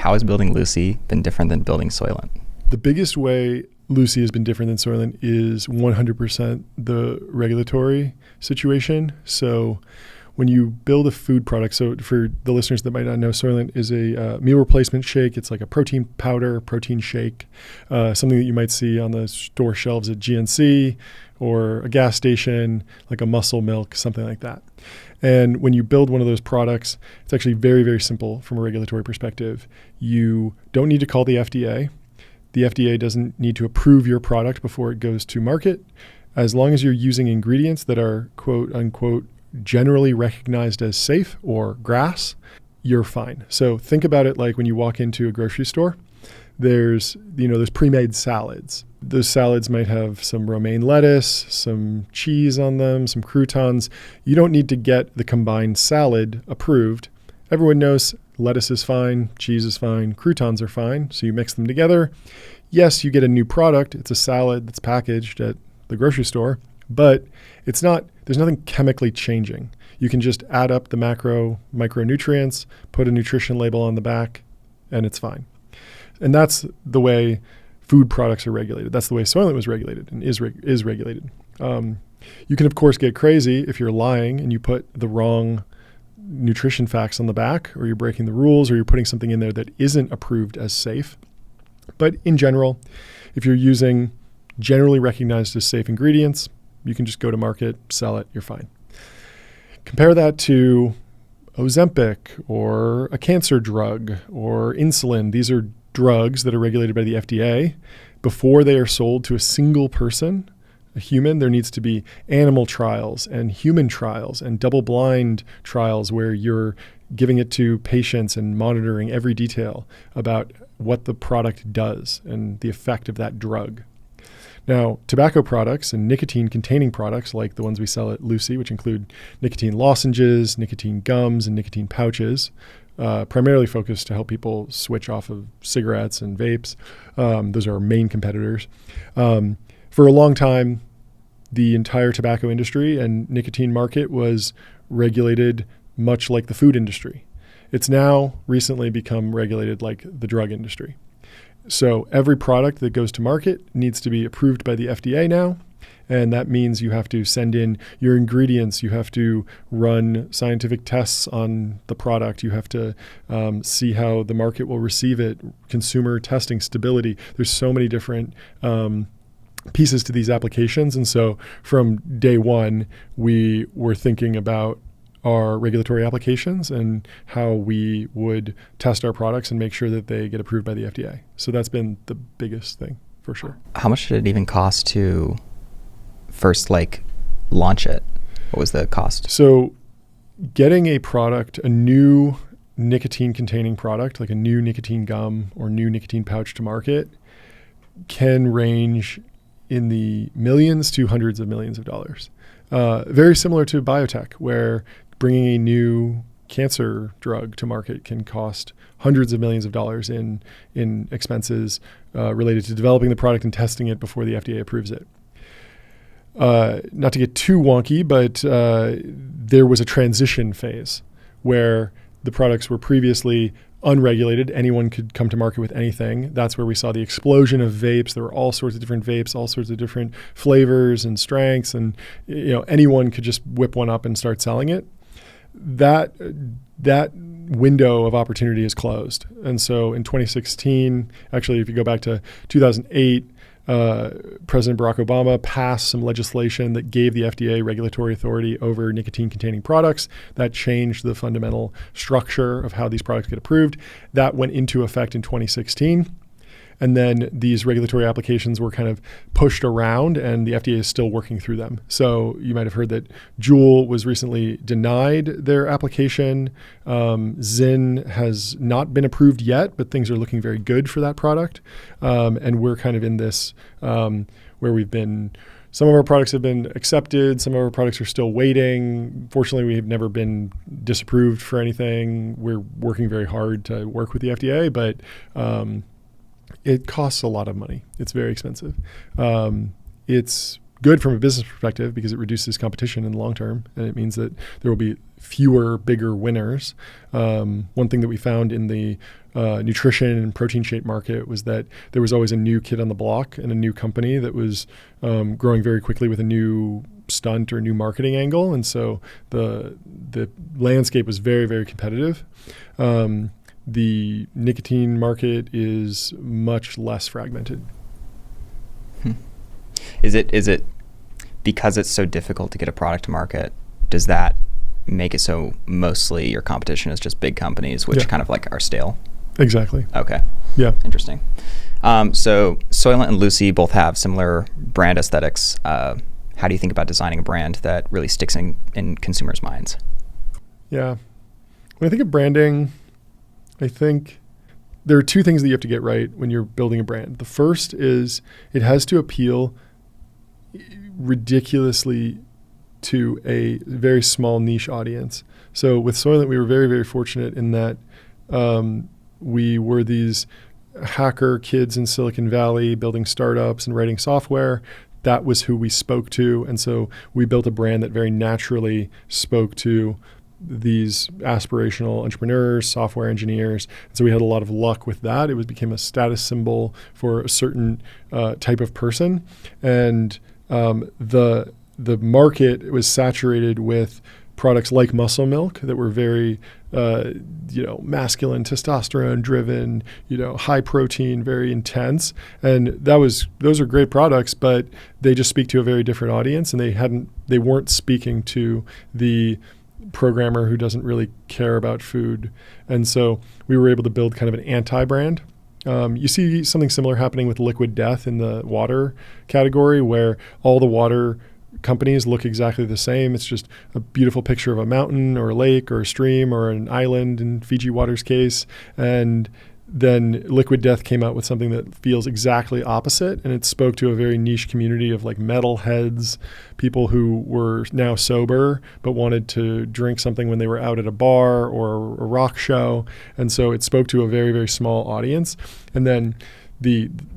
how has building Lucy been different than building Soylent? The biggest way Lucy has been different than Soylent is 100% the regulatory situation. So when you build a food product, so for the listeners that might not know, Soylent is a meal replacement shake. It's like a protein powder, protein shake, something that you might see on the store shelves at GNC or a gas station, like a Muscle Milk, something like that. And when you build one of those products, it's actually very, very simple from a regulatory perspective. You don't need to call the FDA. The FDA doesn't need to approve your product before it goes to market. As long as you're using ingredients that are quote unquote generally recognized as safe or GRAS, you're fine. So think about it like when you walk into a grocery store, there's pre-made salads. Those salads might have some romaine lettuce, some cheese on them, some croutons. You don't need to get the combined salad approved. Everyone knows lettuce is fine, cheese is fine, croutons are fine. So you mix them together. Yes, you get a new product. It's a salad that's packaged at the grocery store, but there's nothing chemically changing. You can just add up the micronutrients, put a nutrition label on the back, and it's fine. And that's the way food products are regulated. That's the way Soylent was regulated and is regulated. You can, of course, get crazy if you're lying and you put the wrong nutrition facts on the back, or you're breaking the rules, or you're putting something in there that isn't approved as safe. But in general, if you're using generally recognized as safe ingredients, you can just go to market, sell it, you're fine. Compare that to Ozempic or a cancer drug or insulin. These are drugs that are regulated by the FDA. Before they are sold to a single person, a human, there needs to be animal trials and human trials and double-blind trials where you're giving it to patients and monitoring every detail about what the product does and the effect of that drug. Now, tobacco products and nicotine-containing products like the ones we sell at Lucy, which include nicotine lozenges, nicotine gums, and nicotine pouches, primarily focused to help people switch off of cigarettes and vapes. Those are our main competitors. For a long time, the entire tobacco industry and nicotine market was regulated much like the food industry. It's now recently become regulated like the drug industry. So every product that goes to market needs to be approved by the FDA now. And that means you have to send in your ingredients. You have to run scientific tests on the product. You have to see how the market will receive it, consumer testing, stability. There's so many different pieces to these applications. And so from day one, we were thinking about our regulatory applications and how we would test our products and make sure that they get approved by the FDA. So that's been the biggest thing for sure. How much did it even cost to first launch it? What was the cost? So getting a product, a new nicotine containing product, like a new nicotine gum or new nicotine pouch to market, can range in the millions to hundreds of millions of dollars. Very similar to biotech, where bringing a new cancer drug to market can cost hundreds of millions of dollars in expenses related to developing the product and testing it before the FDA approves it. Not to get too wonky, but there was a transition phase where the products were previously unregulated. Anyone could come to market with anything. That's where we saw the explosion of vapes. There were all sorts of different vapes, all sorts of different flavors and strengths, and anyone could just whip one up and start selling it. That window of opportunity is closed. And so in 2016, actually, if you go back to 2008, President Barack Obama passed some legislation that gave the FDA regulatory authority over nicotine-containing products. That changed the fundamental structure of how these products get approved. That went into effect in 2016. And then these regulatory applications were kind of pushed around, and the FDA is still working through them. So you might have heard that Juul was recently denied their application. Zyn has not been approved yet, but things are looking very good for that product. And we're kind of in this where some of our products have been accepted. Some of our products are still waiting. Fortunately, we have never been disapproved for anything. We're working very hard to work with the FDA, but it costs a lot of money. It's very expensive. It's good from a business perspective because it reduces competition in the long term, and it means that there will be fewer bigger winners. One thing that we found in the nutrition and protein shake market was that there was always a new kid on the block and a new company that was growing very quickly with a new stunt or new marketing angle, and so the landscape was very, very competitive. The nicotine market is much less fragmented. Is it because it's so difficult to get a product to market? Does that make it so mostly your competition is just big companies, which kind of like are stale? Exactly. Okay. Yeah. Interesting. So Soylent and Lucy both have similar brand aesthetics. How do you think about designing a brand that really sticks in consumers' minds? Yeah. When I think of branding, I think there are two things that you have to get right when you're building a brand. The first is it has to appeal ridiculously to a very small niche audience. So with Soylent, we were very, very fortunate in that we were these hacker kids in Silicon Valley building startups and writing software. That was who we spoke to. And so we built a brand that very naturally spoke to these aspirational entrepreneurs, software engineers. And so we had a lot of luck with that. It became a status symbol for a certain type of person. And the market was saturated with products like Muscle Milk that were very, masculine, testosterone driven, high protein, very intense. And those are great products, but they just speak to a very different audience, and they weren't speaking to the programmer who doesn't really care about food. And so we were able to build kind of an anti-brand. You see something similar happening with Liquid Death in the water category, where all the water companies look exactly the same. It's just a beautiful picture of a mountain or a lake or a stream or an island in Fiji Water's case. And then Liquid Death came out with something that feels exactly opposite, and it spoke to a very niche community of like metalheads, people who were now sober but wanted to drink something when they were out at a bar or a rock show. And so it spoke to a very, very small audience. And then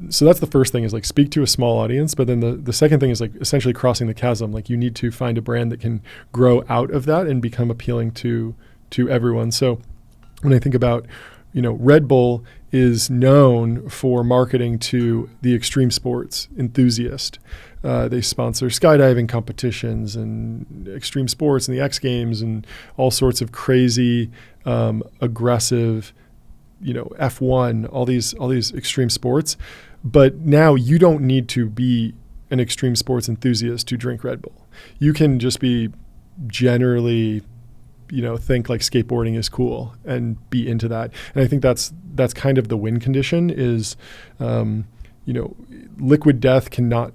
so that's the first thing, is like speak to a small audience. But then the second thing is like essentially crossing the chasm. Like you need to find a brand that can grow out of that and become appealing to everyone. So when I think about, Red Bull is known for marketing to the extreme sports enthusiast. They sponsor skydiving competitions and extreme sports and the X Games and all sorts of crazy, aggressive, F1, all these extreme sports. But now you don't need to be an extreme sports enthusiast to drink Red Bull. You can just be generally, think like skateboarding is cool and be into that. And I think that's kind of the win condition is, Liquid Death cannot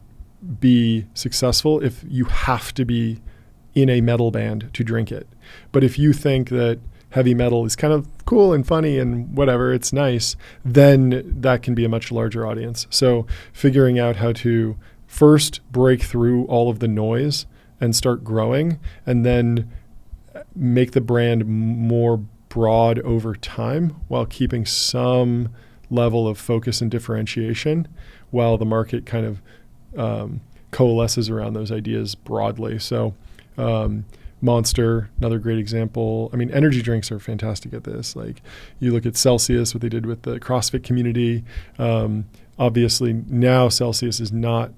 be successful if you have to be in a metal band to drink it. But if you think that heavy metal is kind of cool and funny and whatever, it's nice, then that can be a much larger audience. So figuring out how to first break through all of the noise and start growing, and then make the brand more broad over time while keeping some level of focus and differentiation while the market kind of coalesces around those ideas broadly. So Monster, another great example. I mean, energy drinks are fantastic at this. Like you look at Celsius, what they did with the CrossFit community. Obviously now Celsius is not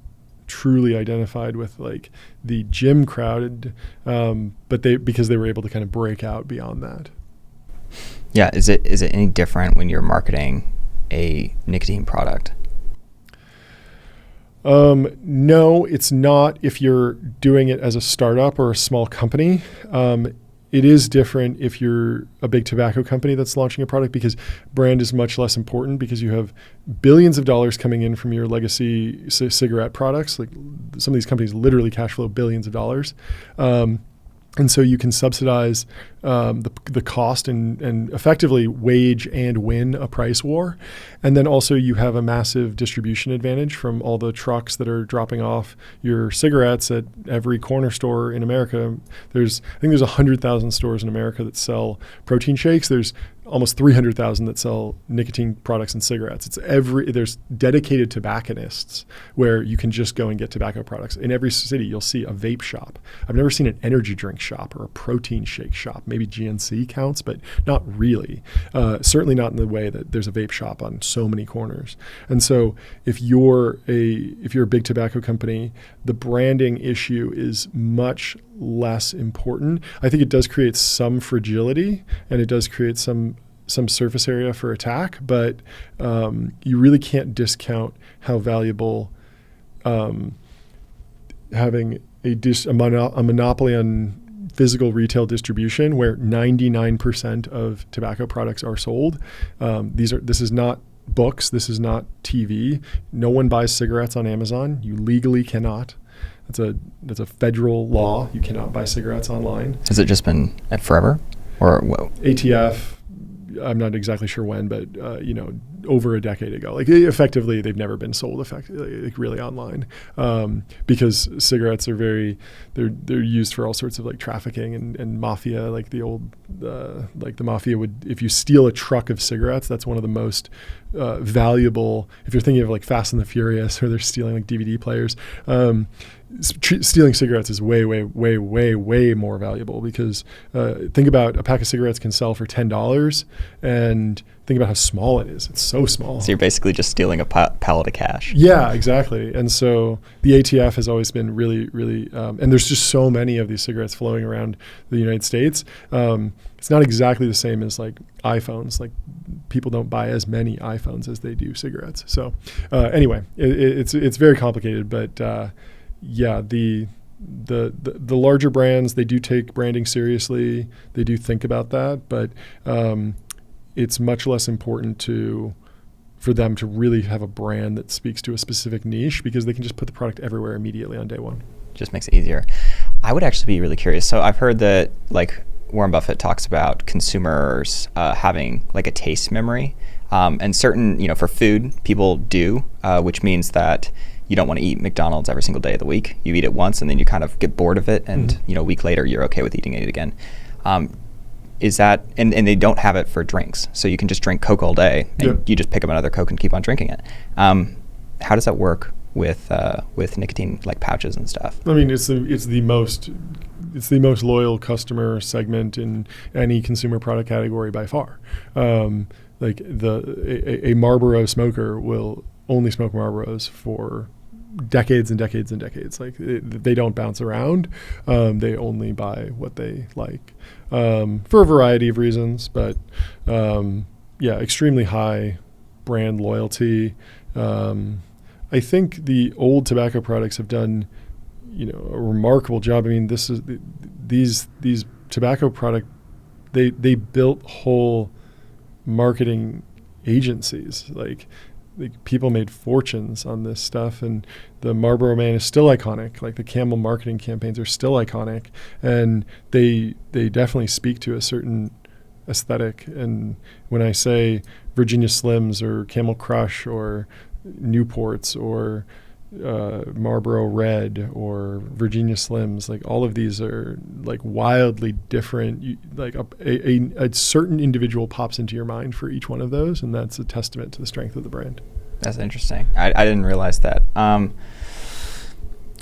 truly identified with like the gym crowd, but because they were able to kind of break out beyond that. Yeah. Is it any different when you're marketing a nicotine product? No, it's not if you're doing it as a startup or a small company. It is different if you're a big tobacco company that's launching a product, because brand is much less important because you have billions of dollars coming in from your legacy cigarette products. Like some of these companies literally cash flow billions of dollars. And so you can subsidize the cost and effectively wage and win a price war. And then also you have a massive distribution advantage from all the trucks that are dropping off your cigarettes at every corner store in America. I think there's 100,000 stores in America that sell protein shakes. There's almost 300,000 that sell nicotine products and cigarettes. There's dedicated tobacconists where you can just go and get tobacco products. In every city, you'll see a vape shop. I've never seen an energy drink shop or a protein shake shop. Maybe GNC counts, but not really. Certainly not in the way that there's a vape shop on so many corners. And so if you're a big tobacco company, the branding issue is much less important. I think it does create some fragility and it does create some surface area for attack, but you really can't discount how valuable having a monopoly on physical retail distribution where 99% of tobacco products are sold. This is not books. This is not TV. No one buys cigarettes on Amazon. You legally cannot. That's a federal law. You cannot buy cigarettes online. Has it just been forever, or ATF? I'm not exactly sure when, but over a decade ago. Like effectively, they've never been sold really online because cigarettes are they're used for all sorts of like trafficking and mafia. Like the mafia would, if you steal a truck of cigarettes, that's one of the most valuable. If you're thinking of like Fast and the Furious, or they're stealing like DVD players. Stealing cigarettes is way more valuable because think about a pack of cigarettes can sell for $10, and think about how small it is. It's so small. So you're basically just stealing a pallet of cash. Yeah, exactly. And so the ATF has always been really, and there's just so many of these cigarettes flowing around the United States. It's not exactly the same as like iPhones. Like people don't buy as many iPhones as they do cigarettes. So anyway, it's very complicated, but yeah, the larger brands, they do take branding seriously. They do think about that, but it's much less important for them to really have a brand that speaks to a specific niche because they can just put the product everywhere immediately on day one. Just makes it easier. I would actually be really curious. So I've heard that like Warren Buffett talks about consumers having like a taste memory, and certain, for food, people do, which means that you don't want to eat McDonald's every single day of the week. You eat it once and then you kind of get bored of it, and a week later you're okay with eating it again. Is that, and they don't have it for drinks, so you can just drink Coke all day and you just pick up another Coke and keep on drinking it. How does that work with nicotine like pouches and stuff? I mean, it's the most loyal customer segment in any consumer product category by far. Like a Marlboro smoker will only smoke Marlboros for decades and decades and decades. Like they don't bounce around. They only buy what they like for a variety of reasons. But extremely high brand loyalty. I think the old tobacco products have done, a remarkable job. I mean, these tobacco product, they built whole marketing agencies. Like people made fortunes on this stuff, and the Marlboro Man is still iconic. Like the Camel marketing campaigns are still iconic, and they definitely speak to a certain aesthetic. And when I say Virginia Slims or Camel Crush or Newports or Marlboro Red or Virginia Slims, like all of these are like wildly different. Like a certain individual pops into your mind for each one of those, and that's a testament to the strength of the brand. That's interesting. I didn't realize that.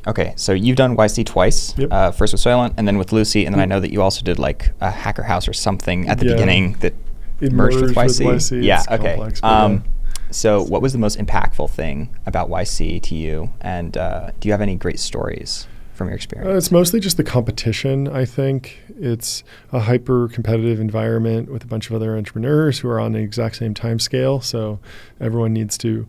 Okay, so you've done YC twice. Yep. First with Soylent, and then with Lucy, and then I know that you also did like a Hacker House or something at the beginning that merged with YC. Yeah. Okay. Complex, so what was the most impactful thing about YC to you? And do you have any great stories from your experience? It's mostly just the competition, I think. It's a hyper-competitive environment with a bunch of other entrepreneurs who are on the exact same time scale. So everyone needs to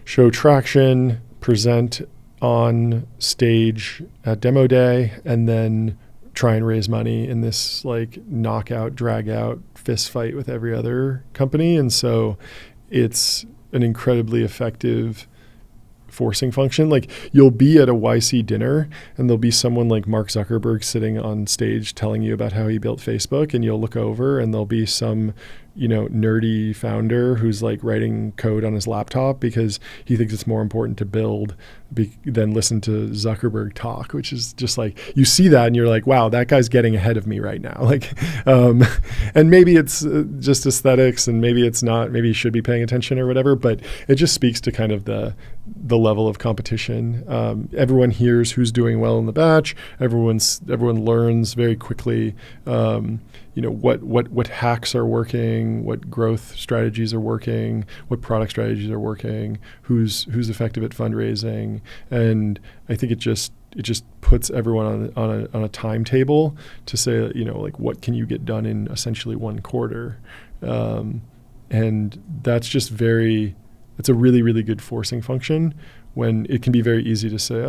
show traction, present on stage at demo day, and then try and raise money in this like knockout, drag-out fist fight with every other company. And so it's an incredibly effective forcing function. Like you'll be at a YC dinner and there'll be someone like Mark Zuckerberg sitting on stage telling you about how he built Facebook, and you'll look over and there'll be some, nerdy founder who's like writing code on his laptop because he thinks it's more important to build than listen to Zuckerberg talk, which is just like, you see that and you're like, wow, that guy's getting ahead of me right now. Like, and maybe it's just aesthetics and maybe it's not, maybe you should be paying attention or whatever, but it just speaks to kind of the level of competition. Everyone hears who's doing well in the batch. Everyone learns very quickly, what hacks are working, what growth strategies are working, what product strategies are working, who's effective at fundraising, and I think it just puts everyone on a timetable to say, like what can you get done in essentially one quarter, and that's just it's a really, really good forcing function when it can be very easy to say,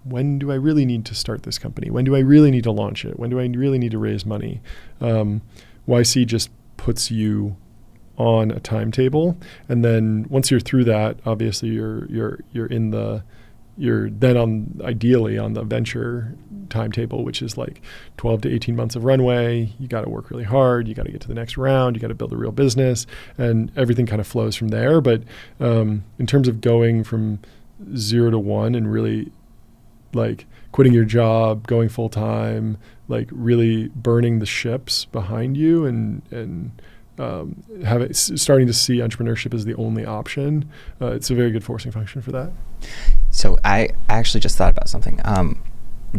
when do I really need to start this company? When do I really need to launch it? When do I really need to raise money? YC just puts you on a timetable, and then once you're through that, obviously you're then ideally on the venture timetable, which is like 12 to 18 months of runway. You got to work really hard. You got to get to the next round. You got to build a real business, and everything kind of flows from there. But in terms of going from 0 to 1 and really like quitting your job, going full time, like really burning the ships behind you and starting to see entrepreneurship as the only option. It's a very good forcing function for that. So I actually just thought about something.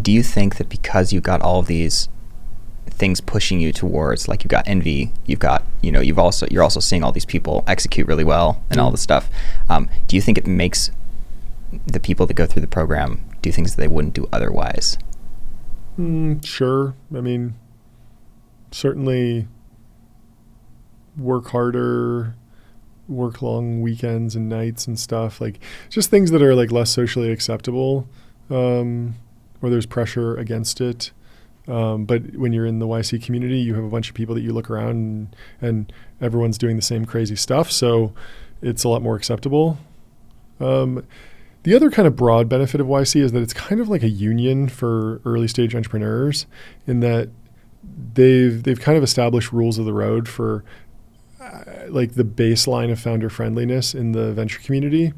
Do you think that because you got all of these things pushing you towards, like you've got envy, you've got, you're also seeing all these people execute really well and all this stuff. Do you think it makes the people that go through the program do things that they wouldn't do otherwise? Sure. I mean, certainly work harder, work long weekends and nights and stuff, like just things that are like less socially acceptable, or there's pressure against it. But when you're in the YC community, you have a bunch of people that you look around and everyone's doing the same crazy stuff. So it's a lot more acceptable. The other kind of broad benefit of YC is that it's kind of like a union for early stage entrepreneurs, in that they've kind of established rules of the road for like the baseline of founder friendliness in the venture community.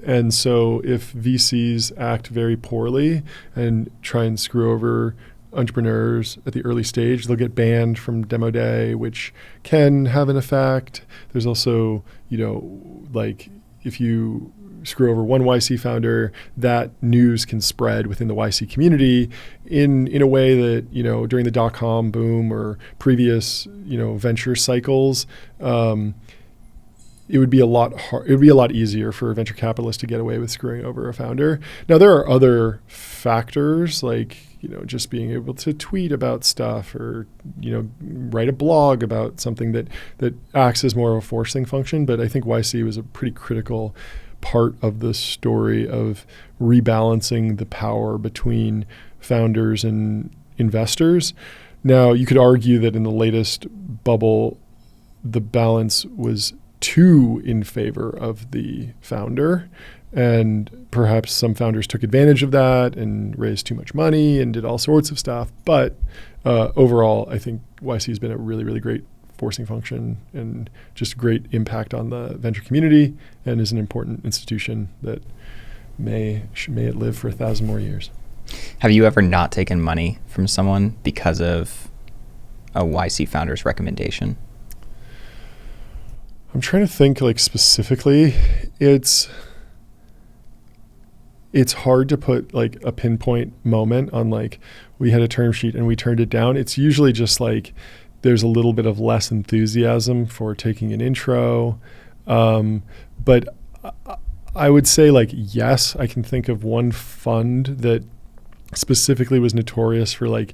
And so if VCs act very poorly and try and screw over entrepreneurs at the early stage, they'll get banned from demo day, which can have an effect. There's also, like if you screw over one YC founder, that news can spread within the YC community in a way that, during the .com boom or previous, venture cycles, it would be a lot easier for a venture capitalist to get away with screwing over a founder. Now, there are other factors like, just being able to tweet about stuff or, write a blog about something that acts as more of a forcing function. But I think YC was a pretty critical part of the story of rebalancing the power between founders and investors. Now, you could argue that in the latest bubble, the balance was too in favor of the founder, and perhaps some founders took advantage of that and raised too much money and did all sorts of stuff. But overall, I think YC has been a really, really great forcing function and just great impact on the venture community, and is an important institution that may it live for 1,000 more years. Have you ever not taken money from someone because of a YC founder's recommendation? I'm trying to think like specifically. It's hard to put like a pinpoint moment on like we had a term sheet and we turned it down. It's usually just like there's a little bit of less enthusiasm for taking an intro. But I would say like, yes, I can think of one fund that specifically was notorious for like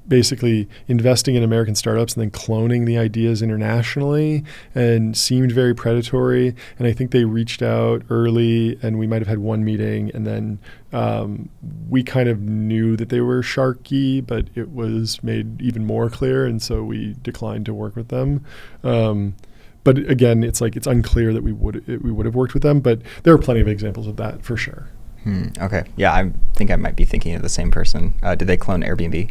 basically investing in American startups and then cloning the ideas internationally, and seemed very predatory. And I think they reached out early and we might have had one meeting, and then we kind of knew that they were sharky, but it was made even more clear. And so we declined to work with them. but again, it's like it's unclear that we would have worked with them. But there are plenty of examples of that for sure. Okay. Yeah, I think I might be thinking of the same person. Did they clone Airbnb?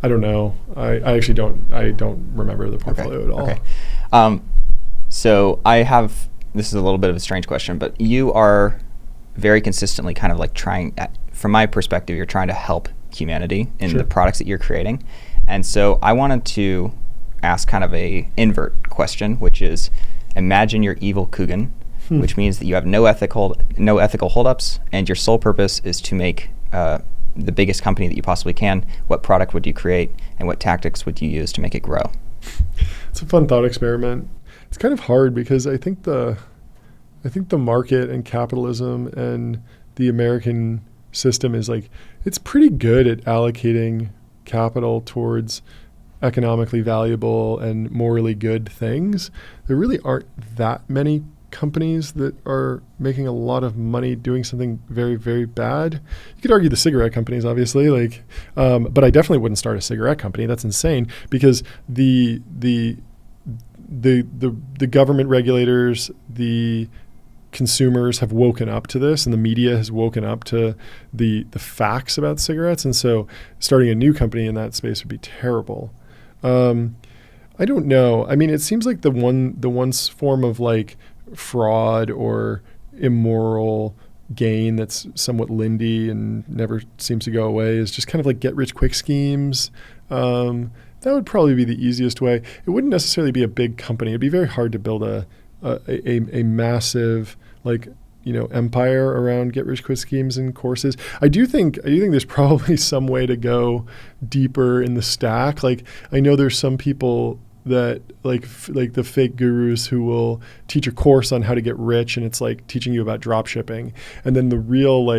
I don't know. I actually don't. I don't remember the portfolio at all. Okay. So I have. This is a little bit of a strange question, but you are very consistently kind of like from my perspective, you're trying to help humanity in the products that you're creating. And so I wanted to ask kind of a invert question, which is, imagine you're evil Coogan, which means that you have no ethical holdups, and your sole purpose is to make the biggest company that you possibly can. What product would you create, and what tactics would you use to make it grow? It's a fun thought experiment. It's kind of hard because I think the market and capitalism and the American system is like, it's pretty good at allocating capital towards economically valuable and morally good things. There really aren't that many companies that are making a lot of money doing something very, very bad. You could argue the cigarette companies, obviously, but I definitely wouldn't start a cigarette company. That's insane, because the government regulators, the consumers have woken up to this, and the media has woken up to the facts about cigarettes. And so starting a new company in that space would be terrible. I don't know. I mean, it seems like the one form of like fraud or immoral gain that's somewhat lindy and never seems to go away is just kind of like get rich quick schemes. That would probably be the easiest way. It wouldn't necessarily be a big company. It'd be very hard to build a massive empire around get rich quick schemes and courses. I do think there's probably some way to go deeper in the stack. Like, I know there's some people that like the fake gurus who will teach a course on how to get rich, and it's like teaching you about drop shipping. And then the real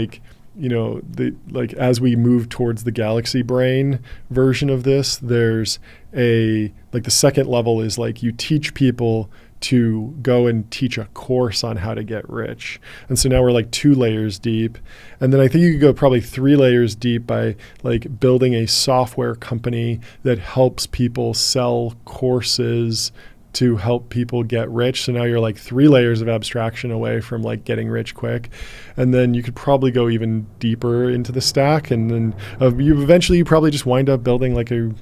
as we move towards the galaxy brain version of this, there's the second level is like you teach people to go and teach a course on how to get rich. And so now we're like 2 layers deep. And then I think you could go probably 3 layers deep by like building a software company that helps people sell courses to help people get rich. So now you're like 3 layers of abstraction away from like getting rich quick. And then you could probably go even deeper into the stack. And then you probably just wind up building like a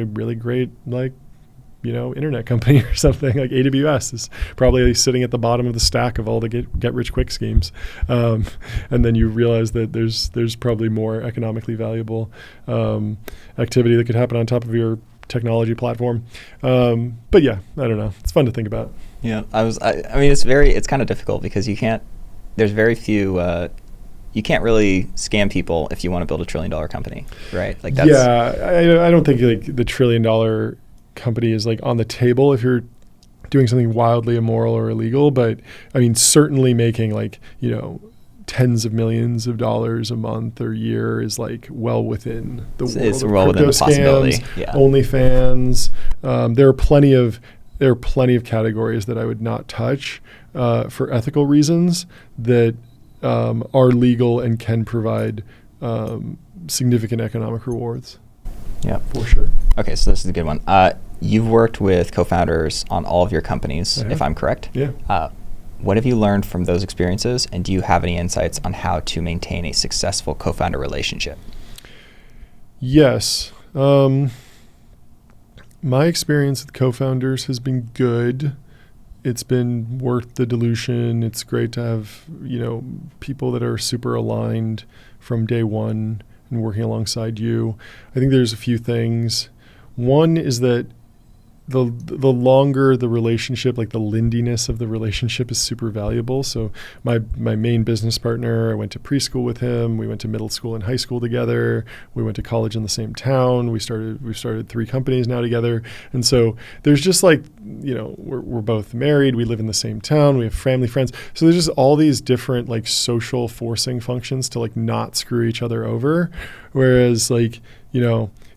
really great internet company or something. Like AWS is probably sitting at the bottom of the stack of all the get rich quick schemes. And then you realize that there's probably more economically valuable activity that could happen on top of your technology platform. But yeah, I don't know. It's fun to think about. Yeah, I mean, it's kind of difficult because there's very few, you can't really scam people if you want to build $1 trillion company, right? Like that's. Yeah, I don't think like the $1 trillion company is like on the table if you're doing something wildly immoral or illegal. But I mean, certainly making like, tens of millions of dollars a month or year is like well within the world it's of well crypto within the possibility. Scams, Yeah. OnlyFans. There are plenty of categories that I would not touch for ethical reasons that are legal and can provide significant economic rewards. Yeah, for sure. Okay, so this is a good one. You've worked with co-founders on all of your companies, if I'm correct. Yeah. What have you learned from those experiences, and do you have any insights on how to maintain a successful co-founder relationship? Yes. My experience with co-founders has been good. It's been worth the dilution. It's great to have, people that are super aligned from day one and working alongside you. I think there's a few things. One is that the longer the relationship, like the lindiness of the relationship is super valuable. So my main business partner, I went to preschool with him. We went to middle school and high school together. We went to college in the same town. We've started 3 companies now together. And so there's just like, we're both married. We live in the same town. We have family, friends. So there's just all these different like social forcing functions to like not screw each other over. Whereas like,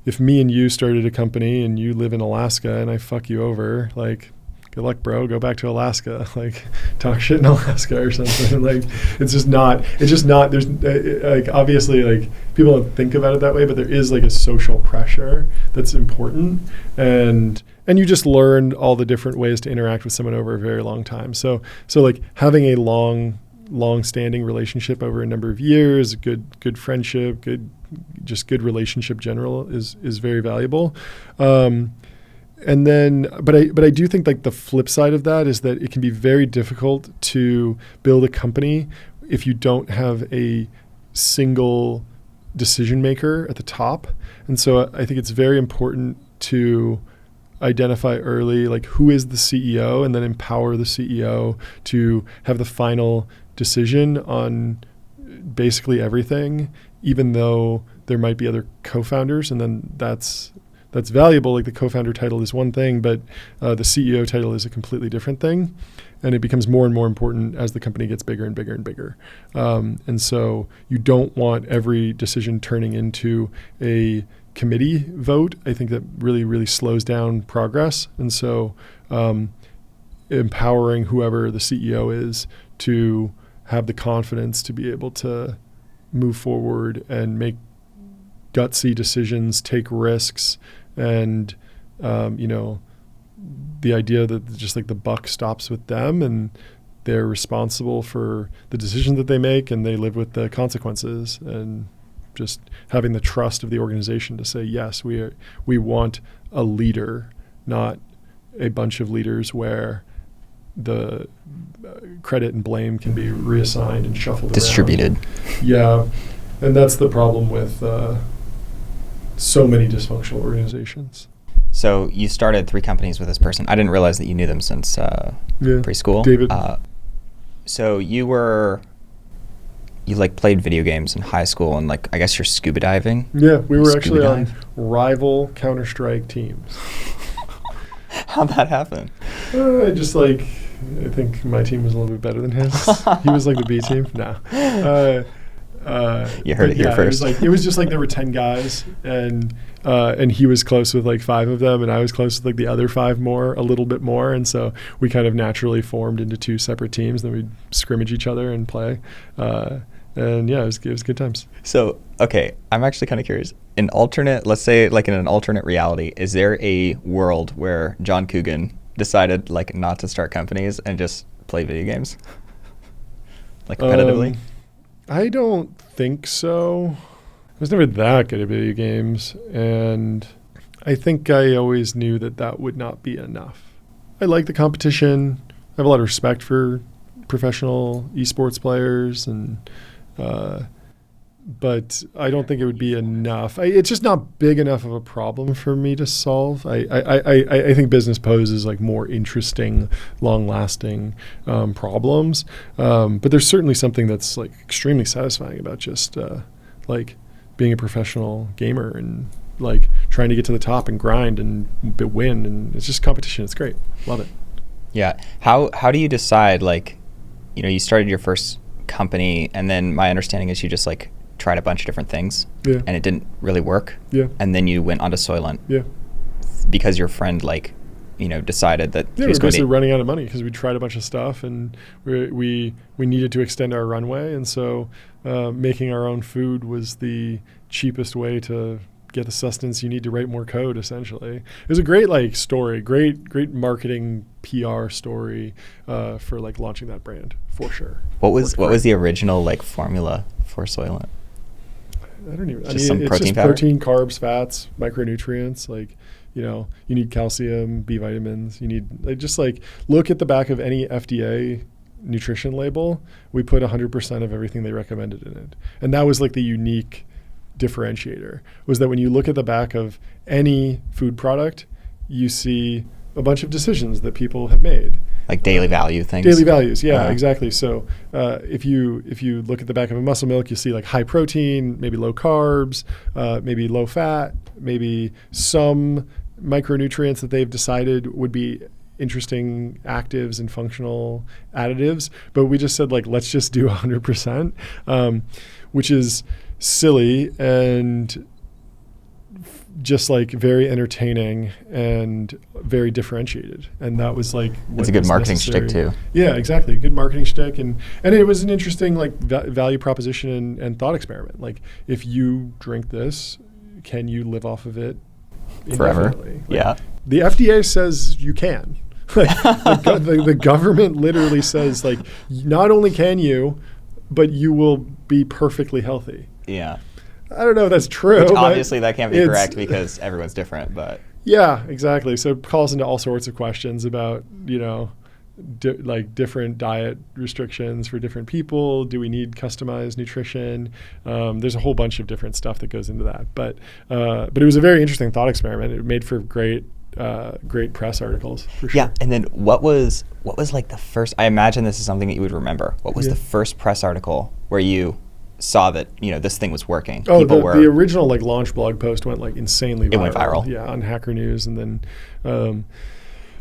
if me and you started a company and you live in Alaska and I fuck you over, like, good luck, bro. Go back to Alaska. Like, talk shit in Alaska or something. Like, it's just not. There's like obviously like people don't think about it that way, but there is like a social pressure that's important, and and you just learned all the different ways to interact with someone over a very long time. So like having a long-standing relationship over a number of years, good friendship, good relationship general is very valuable. And then, but I do think like the flip side of that is that it can be very difficult to build a company if you don't have a single decision maker at the top. And so I think it's very important to identify early, like who is the CEO, and then empower the CEO to have the final decision on basically everything, even though there might be other co-founders. And then that's valuable. Like the co-founder title is one thing, but the CEO title is a completely different thing. And it becomes more and more important as the company gets bigger and bigger and bigger. And so you don't want every decision turning into a committee vote. I think that really, really slows down progress. And so empowering whoever the CEO is to have the confidence to be able to move forward and make gutsy decisions, take risks, and the idea that just like the buck stops with them and they're responsible for the decisions that they make and they live with the consequences, and just having the trust of the organization to say, yes, we want a leader, not a bunch of leaders where the credit and blame can be reassigned and shuffled distributed around. Yeah. And that's the problem with so many dysfunctional organizations. So you started 3 companies with this person. I didn't realize that you knew them since preschool. David. So you like played video games in high school, and like I guess you're scuba diving. Yeah, we were actually on rival Counter-Strike teams. How'd that happen? I think my team was a little bit better than his. He was like the B team. No. You heard it here first. It was just like there were 10 guys, and he was close with like 5 of them, and I was close with like the other 5 more, a little bit more, and so we kind of naturally formed into 2 separate teams. Then we'd scrimmage each other and play, and yeah, it was good times. So okay, I'm actually kind of curious. Let's say like in an alternate reality, is there a world where John Coogan decided like not to start companies and just play video games, like competitively? I don't think so. I was never that good at video games, and I think I always knew that would not be enough. I like the competition. I have a lot of respect for professional esports players, and but I don't think it would be enough. It's just not big enough of a problem for me to solve. I think business poses like more interesting, long-lasting problems. But there's certainly something that's like extremely satisfying about just like being a professional gamer and like trying to get to the top and grind and win. And it's just competition. It's great. Love it. Yeah. How do you decide, like, you started your first company, and then my understanding is you just like tried a bunch of different things, and it didn't really work, and then you went onto Soylent, because your friend decided that we were basically running out of money because we tried a bunch of stuff, and we needed to extend our runway, and so making our own food was the cheapest way to get the sustenance you need to write more code. Essentially, it was a great story, great marketing PR story for like launching that brand, for sure. What was the original formula for Soylent? It's just protein, carbs, fats, micronutrients. You need calcium, B vitamins. You need look at the back of any FDA nutrition label. We put 100% of everything they recommended in it, and that was like the unique differentiator. Was that when you look at the back of any food product, you see a bunch of decisions that people have made. Like daily value things. Daily values, yeah, exactly. So if you look at the back of a muscle milk, you see like high protein, maybe low carbs, maybe low fat, maybe some micronutrients that they've decided would be interesting actives and functional additives. But we just said let's just do 100%, which is silly and just very entertaining and very differentiated, and that was it's a good marketing shtick too. Yeah, exactly, good marketing shtick, and it was an interesting value proposition and thought experiment. If you drink this, can you live off of it forever. indefinitely. Yeah. The FDA says you can. The government literally says, like, not only can you, but you will be perfectly healthy. Yeah. I don't know if that's true. Which but obviously that can't be correct because everyone's different, but. Yeah, exactly. So it calls into all sorts of questions about, like different diet restrictions for different people. Do we need customized nutrition? There's a whole bunch of different stuff that goes into that. But it was a very interesting thought experiment. It made for great press articles, for sure. Yeah, and then what was like the first, I imagine this is something that you would remember. What was the first press article where you saw that, this thing was working? Oh, the original like launch blog post went like insanely viral. It went viral. Yeah, on Hacker News. And then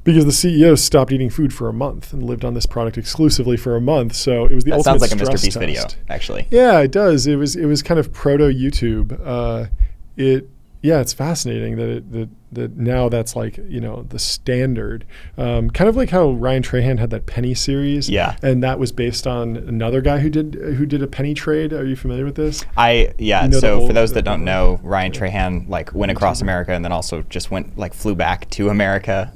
because the CEO stopped eating food for a month and lived on this product exclusively for a month. So it was the that ultimate sounds like a Mr. Beast test. video, actually. Yeah, it does. It was kind of proto YouTube. It's fascinating that now that's like, the standard. Kind of like how Ryan Trahan had that penny series. Yeah. And that was based on another guy who did a penny trade. Are you familiar with this? So for those that don't know, Ryan Trahan like went across America and then also just flew back to America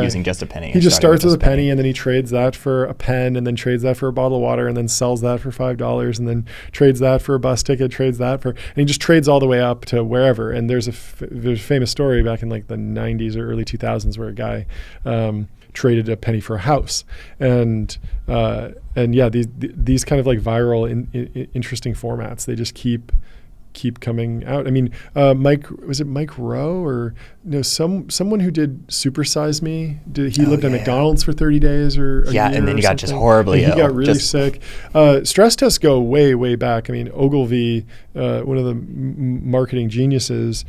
using just a penny. He just starts with a penny and then he trades that for a pen and then trades that for a bottle of water and then sells that for $5 and then trades that for a bus ticket, and he just trades all the way up to wherever. And there's a famous story back in like the 90s or early 2000s where a guy traded a penny for a house, and these kind of like viral interesting formats, they just keep coming out. I mean, Mike Rowe or someone who did Super Size Me? He lived at McDonald's for 30 days or a year and then he got something. just horribly ill. He got really sick. Stress tests go way, way back. I mean, Ogilvy, one of the marketing geniuses,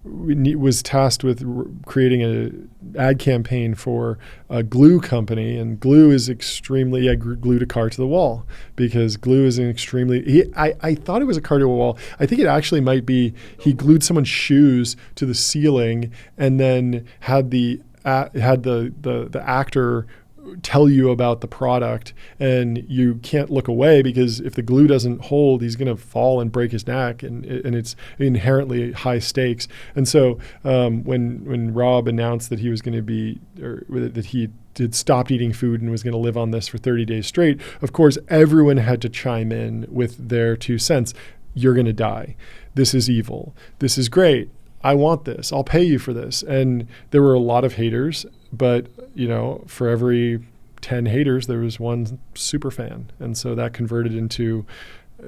was tasked with creating an ad campaign for a glue company, and glue is extremely glued a car to the wall because glue is an extremely. I thought it was a car to a wall. I think it actually might be he glued someone's shoes to the ceiling and then had the actor tell you about the product, and you can't look away because if the glue doesn't hold, he's going to fall and break his neck, and it's inherently high stakes. And so when Rob announced that he was going to be, or that he had stopped eating food and was going to live on this for 30 days straight, of course everyone had to chime in with their 2 cents. You're going to die. This is evil. This is great. I want this. I'll pay you for this. And there were a lot of haters, but for every 10 haters, there was one super fan. And so that converted into,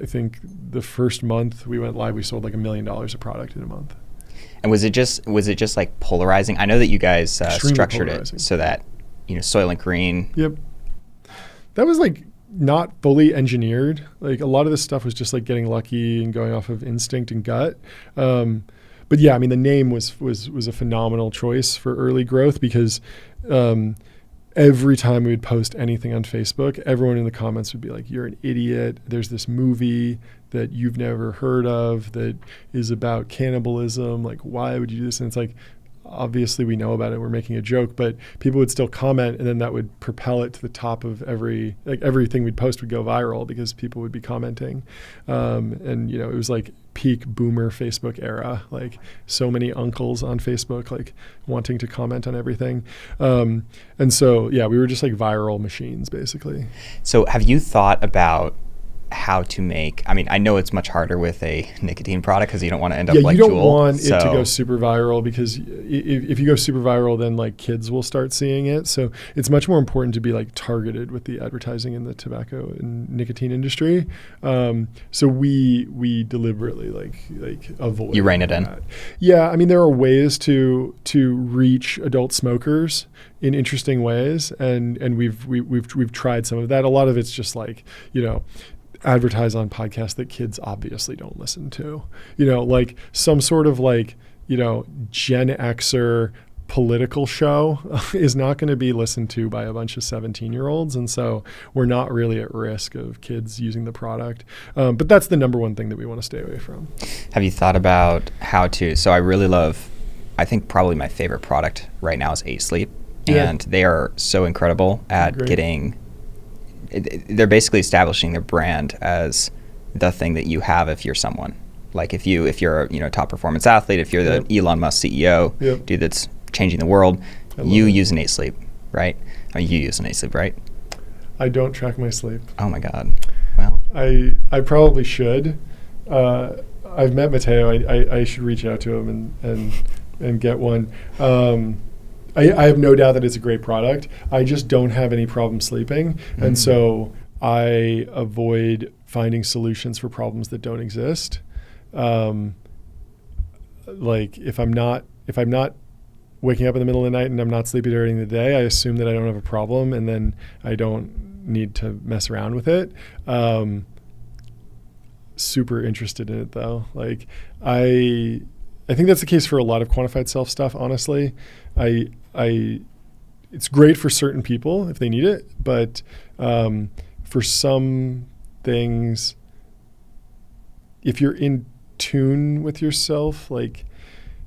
I think the first month we went live, we sold like $1 million of product in a month. And was it just like polarizing? I know that you guys structured polarizing. It so that, Soylent Green. Yep. That was like not fully engineered. Like a lot of this stuff was just like getting lucky and going off of instinct and gut. But yeah, I mean, the name was a phenomenal choice for early growth because every time we would post anything on Facebook, everyone in the comments would be like, "You're an idiot. There's this movie that you've never heard of that is about cannibalism. Like, why would you do this?" And it's like, obviously we know about it. We're making a joke, but people would still comment, and then that would propel it to the top of everything we'd post would go viral because people would be commenting. And it was like peak boomer Facebook era, like so many uncles on Facebook, like wanting to comment on everything. And so, yeah, we were just like viral machines basically. So have you thought about how to make, I mean, I know it's much harder with a nicotine product because you don't want to end up like Juul. You don't want it to go super viral because if you go super viral, then like kids will start seeing it. So it's much more important to be like targeted with the advertising in the tobacco and nicotine industry. So we deliberately like avoid. You rein it in. Yeah, I mean, there are ways to reach adult smokers in interesting ways, and we've tried some of that. A lot of it's just like, advertise on podcasts that kids obviously don't listen to, like some sort of like, Gen Xer political show is not going to be listened to by a bunch of 17-year-olds. And so we're not really at risk of kids using the product. But that's the number one thing that we want to stay away from. Have you thought about how to, so I think probably my favorite product right now is 8 Sleep. Yeah. And they are so incredible at they're basically establishing their brand as the thing that you have if you're someone. Like if you're a top performance athlete, if you're the Elon Musk CEO, dude that's changing the world, you use an 8 Sleep, right? Or you use an 8 Sleep, right? I don't track my sleep. Oh my God. Well, I probably should. I've met Matteo. I should reach out to him and get one. I have no doubt that it's a great product. I just don't have any problem sleeping, and so I avoid finding solutions for problems that don't exist. Like if I'm not waking up in the middle of the night and I'm not sleeping during the day, I assume that I don't have a problem, and then I don't need to mess around with it. Super interested in it though. Like I think that's the case for a lot of quantified self stuff. Honestly, it's great for certain people if they need it, but for some things, if you're in tune with yourself, like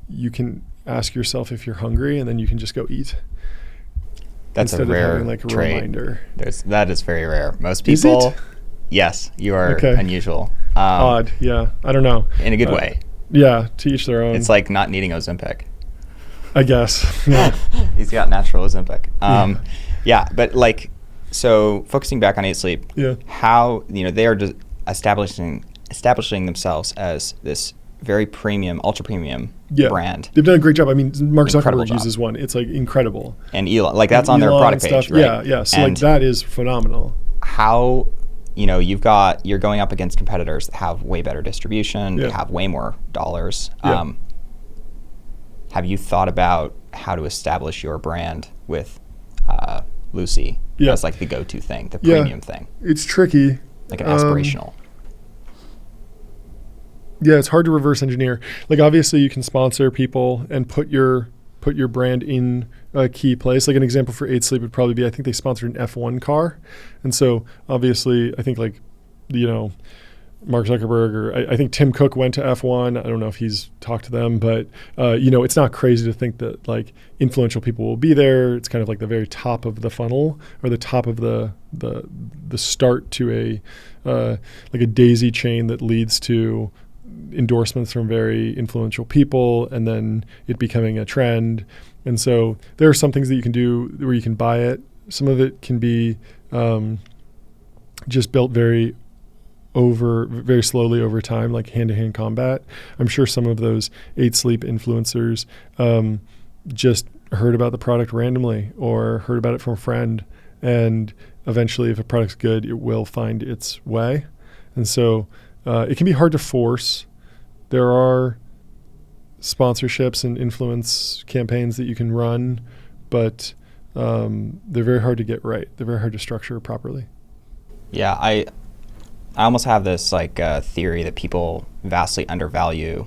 you can ask yourself if you're hungry, and then you can just go eat. That's a rare trait. Reminder. That is very rare. Most people. Is it? Yes, you are unusual. Odd, yeah. I don't know. In a good way. Yeah, to each their own. It's like not needing Ozempic. I guess. Yeah. He's got natural Ozempic. Yeah, but like, so focusing back on 8 Sleep, how they are just establishing themselves as this very premium, ultra premium brand. They've done a great job. I mean, Mark Zuckerberg uses one. It's like incredible. And Elon, like that's on their product page, right? Yeah. So like that is phenomenal. How, you're going up against competitors that have way better distribution, they have way more dollars. Have you thought about how to establish your brand with Lucy as like the go-to thing, the premium thing? It's tricky. Like an aspirational. Yeah, it's hard to reverse engineer. Like obviously you can sponsor people and put your brand in a key place. Like an example for 8 Sleep would probably be, I think they sponsored an F1 car. And so obviously I think like, Mark Zuckerberg or I think Tim Cook went to F1. I don't know if he's talked to them, but it's not crazy to think that like influential people will be there. It's kind of like the very top of the funnel or the top of the start to like a daisy chain that leads to endorsements from very influential people and then it becoming a trend. And so there are some things that you can do where you can buy it. Some of it can be just built very slowly over time, like hand-to-hand combat. I'm sure some of those 8 Sleep influencers just heard about the product randomly or heard about it from a friend. And eventually, if a product's good, it will find its way. And so it can be hard to force. There are sponsorships and influence campaigns that you can run, but they're very hard to get right. They're very hard to structure properly. Yeah, I almost have this like theory that people vastly undervalue,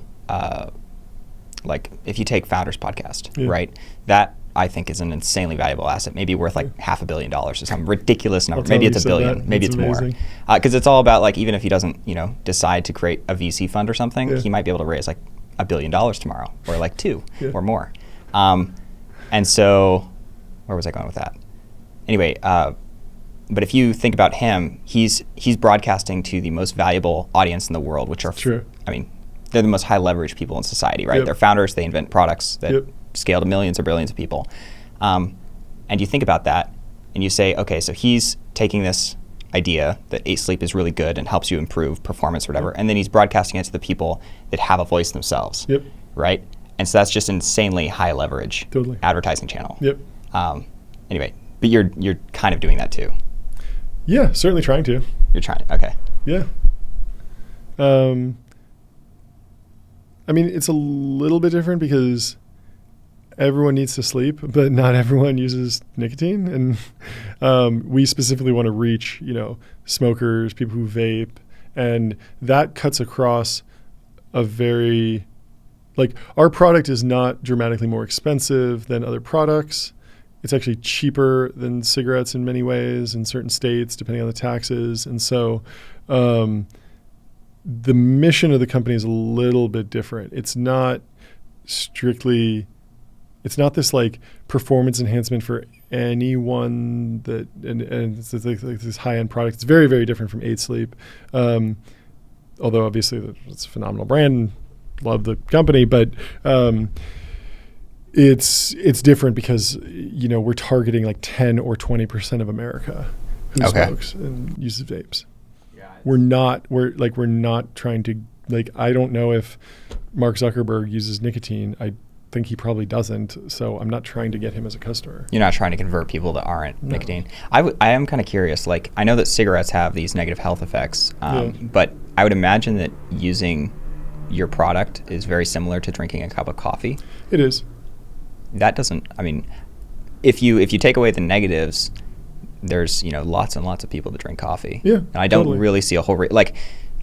like if you take Founders Podcast, right? That I think is an insanely valuable asset, maybe worth like $500 million or some ridiculous number. Maybe it's $1 billion, maybe it's amazing. More. Because it's all about like, even if he doesn't, decide to create a VC fund or something, he might be able to raise like $1 billion tomorrow or like $2 or more. And so, where was I going with that? Anyway, but if you think about him, he's broadcasting to the most valuable audience in the world, which are, I mean, they're the most high leverage people in society, right? They're founders, they invent products that scale to millions or billions of people. And you think about that and you say, okay, so he's taking this idea that 8 Sleep is really good and helps you improve performance or whatever, and then he's broadcasting it to the people that have a voice themselves, right? And so that's just insanely high leverage advertising channel. Anyway, but you're kind of doing that too. Yeah, certainly trying to. You're trying, okay. Yeah. I mean, it's a little bit different because everyone needs to sleep, but not everyone uses nicotine. And we specifically want to reach, smokers, people who vape. And that cuts across a very, like, our product is not dramatically more expensive than other products. It's actually cheaper than cigarettes in many ways in certain states, depending on the taxes. And so the mission of the company is a little bit different. It's not this like performance enhancement for anyone that, and it's like this high-end product. It's very, very different from 8 Sleep. although obviously it's a phenomenal brand, love the company, but it's different because we're targeting like 10 or 20% of America who smokes and uses vapes. Yeah, we're not trying to, like, I don't know if Mark Zuckerberg uses nicotine. I think he probably doesn't, so I'm not trying to get him as a customer. You're not trying to convert people that aren't nicotine. I am kind of curious. Like, I know that cigarettes have these negative health effects, but I would imagine that using your product is very similar to drinking a cup of coffee. It is. That doesn't. I mean, if you take away the negatives, there's lots and lots of people that drink coffee. Yeah, and I don't really see a whole like.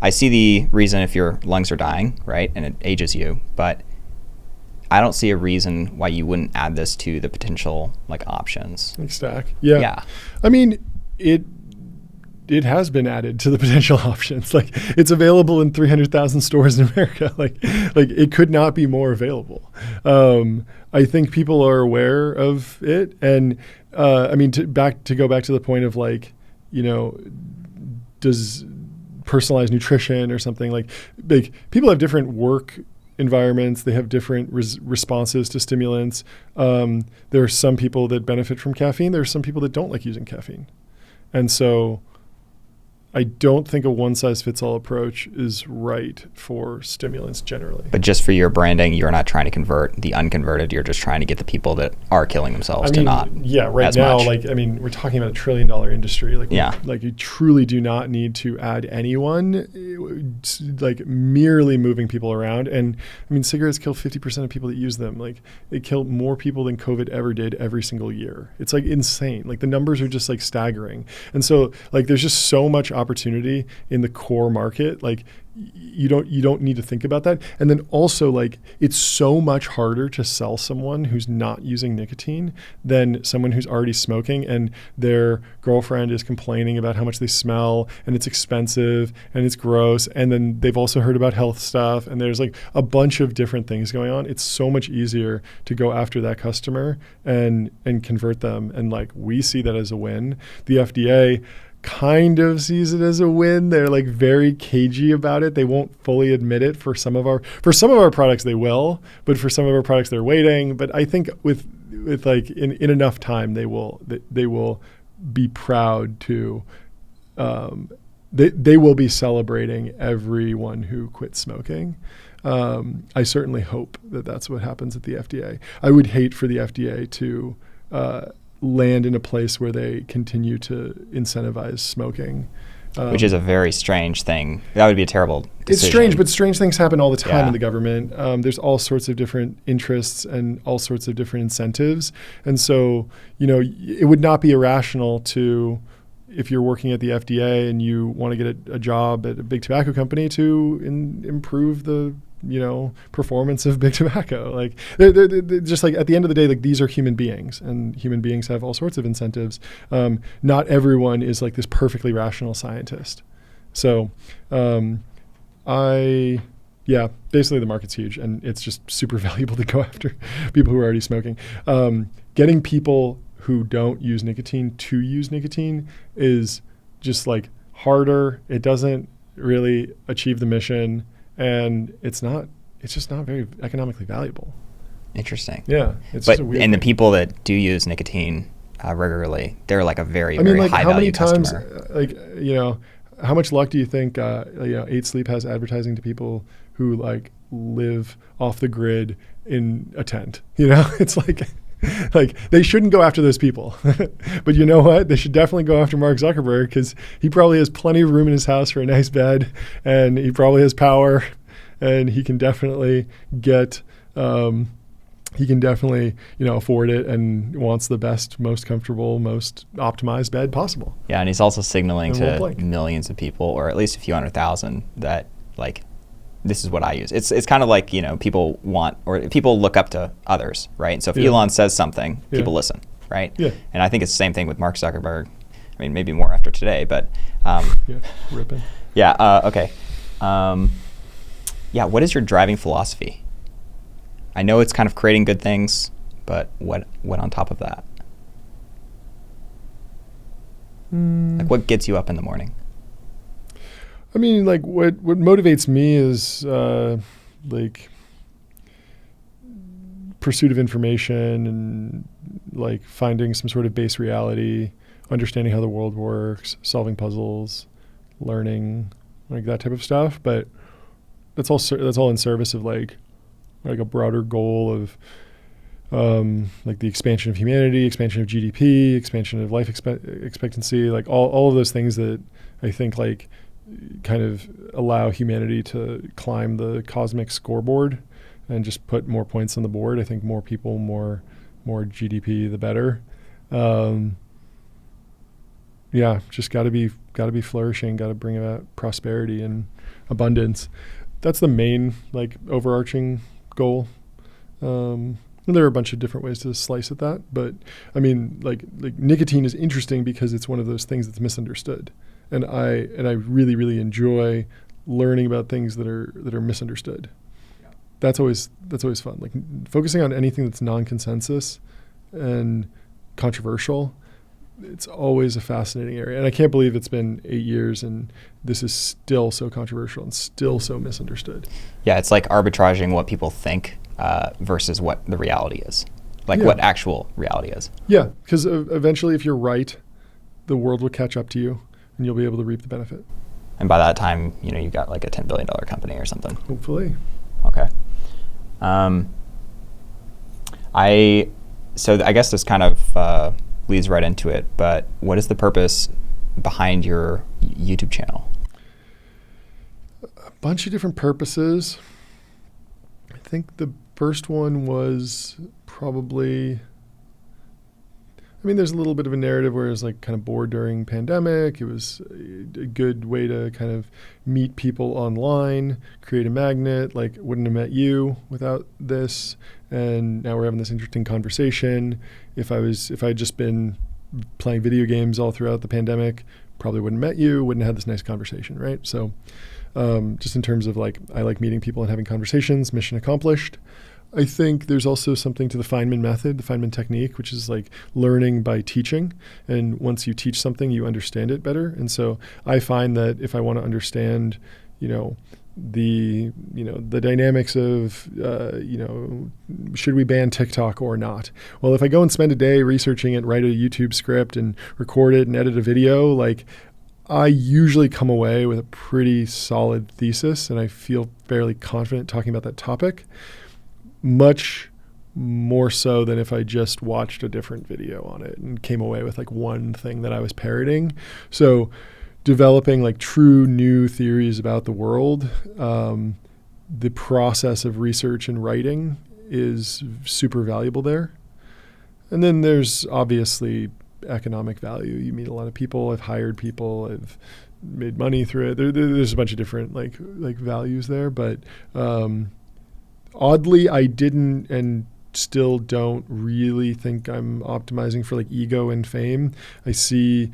I see the reason if your lungs are dying, right, and it ages you, but I don't see a reason why you wouldn't add this to the potential like options. Like stack. Yeah. Yeah. I mean, it has been added to the potential options. Like, it's available in 300,000 stores in America. Like it could not be more available. I think people are aware of it, and I mean, to go back to the point of like, does personalized nutrition or something like people have different work environments. They have different responses to stimulants. There are some people that benefit from caffeine. There are some people that don't like using caffeine. And so I don't think a one-size-fits-all approach is right for stimulants generally. But just for your branding, you're not trying to convert the unconverted. You're just trying to get the people that are killing themselves to not. Yeah, right as now, much. like, I mean, we're talking about $1 trillion industry. Like, yeah. Like, you truly do not need to add anyone, like, merely moving people around. And I mean, cigarettes kill 50% of people that use them. Like, they kill more people than COVID ever did every single year. It's like insane. Like, the numbers are just like staggering. And so, like, there's just so much opportunity in the core market. Like, you don't need to think about that. And then also, like, it's so much harder to sell someone who's not using nicotine than someone who's already smoking and their girlfriend is complaining about how much they smell and it's expensive and it's gross, and then they've also heard about health stuff and there's like a bunch of different things going on. It's so much easier to go after that customer and convert them, and like, we see that as a win. The FDA kind of sees it as a win. They're like very cagey about it. They won't fully admit it. For some of our products they will, but for some of our products they're waiting. But I think with like in enough time they will be proud to they will be celebrating everyone who quit smoking. I certainly hope that that's what happens at the FDA. I would hate for the FDA to land in a place where they continue to incentivize smoking. Which is a very strange thing. That would be a terrible decision. It's strange, but strange things happen all the time in the government. There's all sorts of different interests and all sorts of different incentives. And so, it would not be irrational to, if you're working at the FDA and you want to get a job at a big tobacco company, to improve the performance of big tobacco. Like, they're just like, at the end of the day, like, these are human beings, and human beings have all sorts of incentives. Not everyone is like this perfectly rational scientist. So, basically the market's huge, and it's just super valuable to go after people who are already smoking. Getting people who don't use nicotine to use nicotine is just like harder. It doesn't really achieve the mission. And it's just not very economically valuable. Interesting. Yeah. It's just a weird and the thing. people that do use nicotine regularly, they're like a very, very high value customer. How much luck do you think, 8 Sleep has advertising to people who like live off the grid in a tent? It's like they shouldn't go after those people. But you know what? They should definitely go after Mark Zuckerberg, because he probably has plenty of room in his house for a nice bed, and he probably has power, and he can definitely get, afford it, and wants the best, most comfortable, most optimized bed possible. Yeah, and he's also signaling to millions of people, or at least a few 100,000, that like, this is what I use. It's kind of like, people want, or people look up to others, right? So if Elon says something, people listen, right? Yeah. And I think it's the same thing with Mark Zuckerberg. I mean, maybe more after today, but Ripping. Yeah. Okay. What is your driving philosophy? I know it's kind of creating good things, but what on top of that? Like, what gets you up in the morning? I mean, like what motivates me is like pursuit of information and like finding some sort of base reality, understanding how the world works, solving puzzles, learning, like that type of stuff. But that's all in service of like a broader goal of like the expansion of humanity, expansion of GDP, expansion of life expectancy, like all of those things that I think like kind of allow humanity to climb the cosmic scoreboard and just put more points on the board. I think more people, more GDP, the better. Yeah, just got to be flourishing, got to bring about prosperity and abundance. That's the main like overarching goal. And there are a bunch of different ways to slice at that, but I mean, like nicotine is interesting because it's one of those things that's misunderstood, and I really, really enjoy learning about things that are misunderstood. Yeah. That's always fun. Like focusing on anything that's non-consensus and controversial. It's always a fascinating area, and I can't believe it's been 8 years and this is still so controversial and still so misunderstood. Yeah, it's like arbitraging what people think versus what the reality is, like what actual reality is. Yeah, because eventually if you're right, the world will catch up to you and you'll be able to reap the benefit. And by that time, you've got like a $10 billion company or something. Hopefully. Okay. I guess this kind of leads right into it, but what is the purpose behind your YouTube channel? A bunch of different purposes. I think the first one was probably, there's a little bit of a narrative where I was like kind of bored during pandemic. It was a good way to kind of meet people online, create a magnet, like wouldn't have met you without this. And now we're having this interesting conversation. If I had just been playing video games all throughout the pandemic, probably wouldn't have met you, wouldn't have had this nice conversation, right? So just in terms of like, I like meeting people and having conversations, mission accomplished. I think there's also something to the Feynman method, the Feynman technique, which is like learning by teaching. And once you teach something, you understand it better. And so I find that if I want to understand, the dynamics of, should we ban TikTok or not? Well, if I go and spend a day researching it, write a YouTube script and record it and edit a video, like I usually come away with a pretty solid thesis and I feel fairly confident talking about that topic. Much more so than if I just watched a different video on it and came away with like one thing that I was parroting. So developing like true new theories about the world, the process of research and writing is super valuable there. And then there's obviously economic value. You meet a lot of people. I've hired people. I've made money through it. There's a bunch of different like values there, but oddly, I didn't and still don't really think I'm optimizing for like ego and fame. I see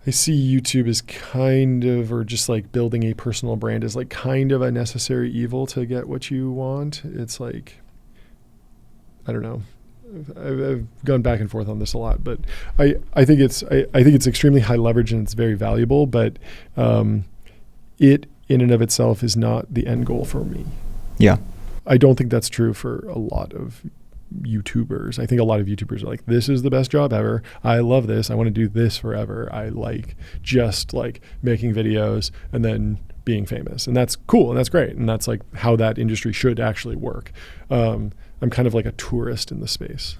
YouTube as kind of, or just like building a personal brand as like kind of a necessary evil to get what you want. It's like, I don't know. I've gone back and forth on this a lot, but I think it's extremely high leverage and it's very valuable, but it in and of itself is not the end goal for me. Yeah. I don't think that's true for a lot of YouTubers. I think a lot of YouTubers are like, this is the best job ever. I love this. I want to do this forever. I like just like making videos and then being famous. And that's cool and that's great. And that's like how that industry should actually work. I'm kind of like a tourist in the space.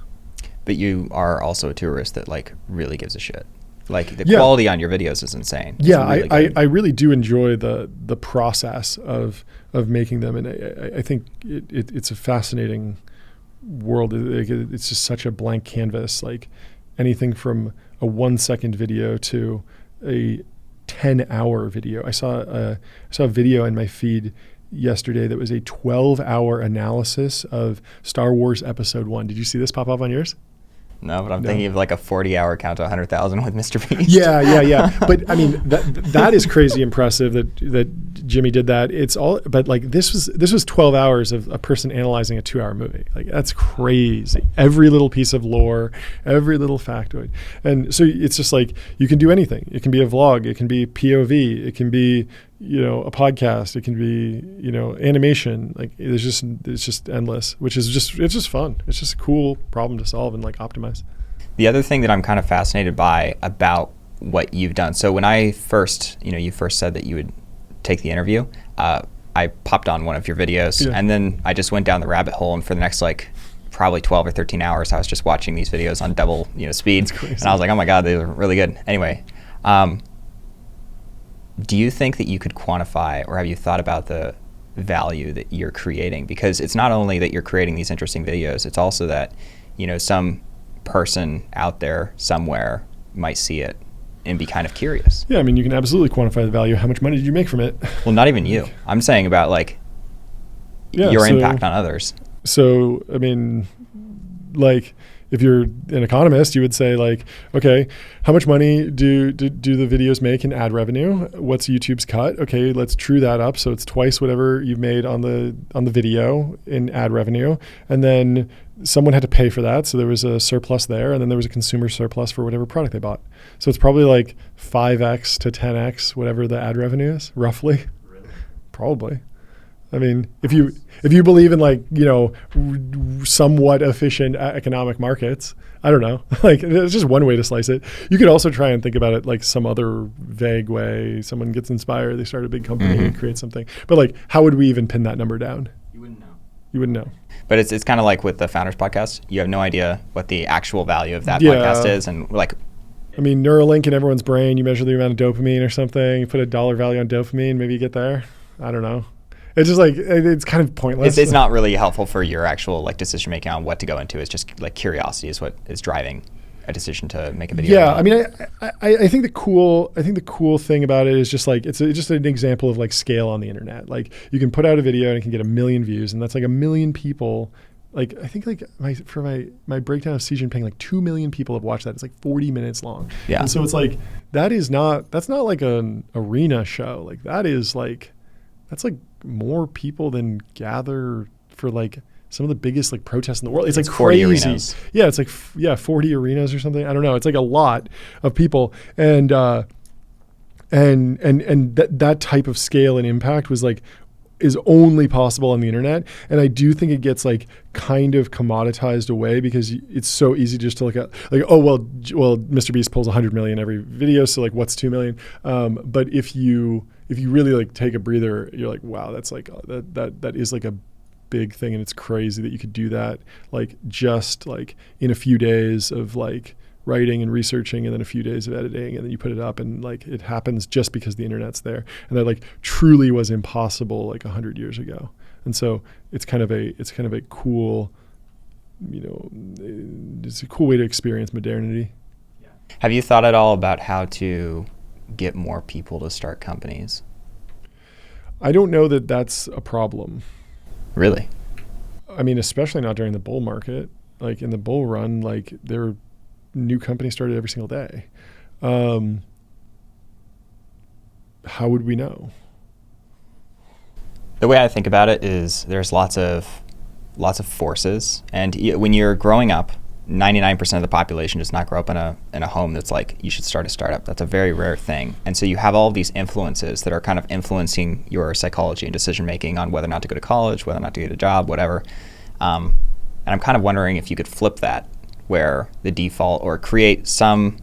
But you are also a tourist that like really gives a shit. Like the quality on your videos is insane. It's really I really do enjoy the process of making them, and I think it's a fascinating world. It's just such a blank canvas. Like anything from a 1-second video to a 10-hour video. I saw a video in my feed yesterday that was a 12-hour analysis of Star Wars Episode 1. Did you see this pop up on yours? No, but I'm thinking of like a 40-hour count to 100,000 with Mr. Beast. Yeah. But I mean, that is crazy impressive that Jimmy did that. It's all, but like this was 12 hours of a person analyzing a 2-hour movie. Like that's crazy. Every little piece of lore, every little factoid. And so it's just like, you can do anything. It can be a vlog. It can be POV. It can be, a podcast. It can be, animation. Like it's just endless, which is it's just fun. It's just a cool problem to solve and like optimize. The other thing that I'm kind of fascinated by about what you've done. So when I first, you first said that you would take the interview, I popped on one of your videos and then I just went down the rabbit hole, and for the next probably 12 or 13 hours, I was just watching these videos on double, speed. And I was like, oh my God, they were really good. Anyway, do you think that you could quantify, or have you thought about the value that you're creating? Because it's not only that you're creating these interesting videos, it's also that, some person out there somewhere might see it and be kind of curious. Yeah, I mean, you can absolutely quantify the value. How much money did you make from it? Well, not even you. I'm saying about your impact on others. So, I mean, if you're an economist, you would say okay, how much money do the videos make in ad revenue? What's YouTube's cut? Okay, let's true that up. So it's twice whatever you've made on the video in ad revenue. And then someone had to pay for that. So there was a surplus there. And then there was a consumer surplus for whatever product they bought. So it's probably 5x to 10x, whatever the ad revenue is, roughly. Really? Probably. I mean, if you believe in somewhat efficient economic markets, I don't know. It's just one way to slice it. You could also try and think about it some other vague way. Someone gets inspired, they start a big company, and create something. But how would we even pin that number down? You wouldn't know. You wouldn't know. But it's kind of like with the Founders Podcast. You have no idea what the actual value of that podcast is, and I mean, Neuralink in everyone's brain. You measure the amount of dopamine or something. You put a dollar value on dopamine, maybe you get there. I don't know. It's just it's kind of pointless. It's not really helpful for your actual decision making on what to go into. It's just curiosity is what is driving a decision to make a video. Yeah, I mean, I think the cool thing about it is just it's just an example of scale on the internet. You can put out a video and it can get 1 million views, and that's 1 million people. I think for my breakdown of Xi Jinping, 2 million people have watched that. It's 40 minutes long. Yeah. And so it's that's not an arena show. That's more people than gather for some of the biggest protests in the world. It's 40 crazy. Arenas. Yeah, it's 40 arenas or something. I don't know. It's a lot of people, and that type of scale and impact was is only possible on the internet. And I do think it gets kind of commoditized away because it's so easy just to look at well, Mr. Beast pulls 100 million every video. So what's 2 million? But if you really take a breather, you're wow, that's that is a big thing. And it's crazy that you could do that just in a few days of writing and researching, and then a few days of editing, and then you put it up, and it happens just because the internet's there, and that truly was impossible 100 years ago. And so it's kind of a cool, it's a cool way to experience modernity. Yeah. Have you thought at all about how to get more people to start companies? I don't know that that's a problem. Really? I mean, especially not during the bull market. In the bull run, there were new companies started every single day. How would we know? The way I think about it is there's lots of forces, and when you're growing up, 99% of the population does not grow up in a home that's you should start a startup. That's a very rare thing. And so you have all of these influences that are kind of influencing your psychology and decision making on whether or not to go to college, whether or not to get a job, whatever. And I'm kind of wondering if you could flip that, where the default, or create some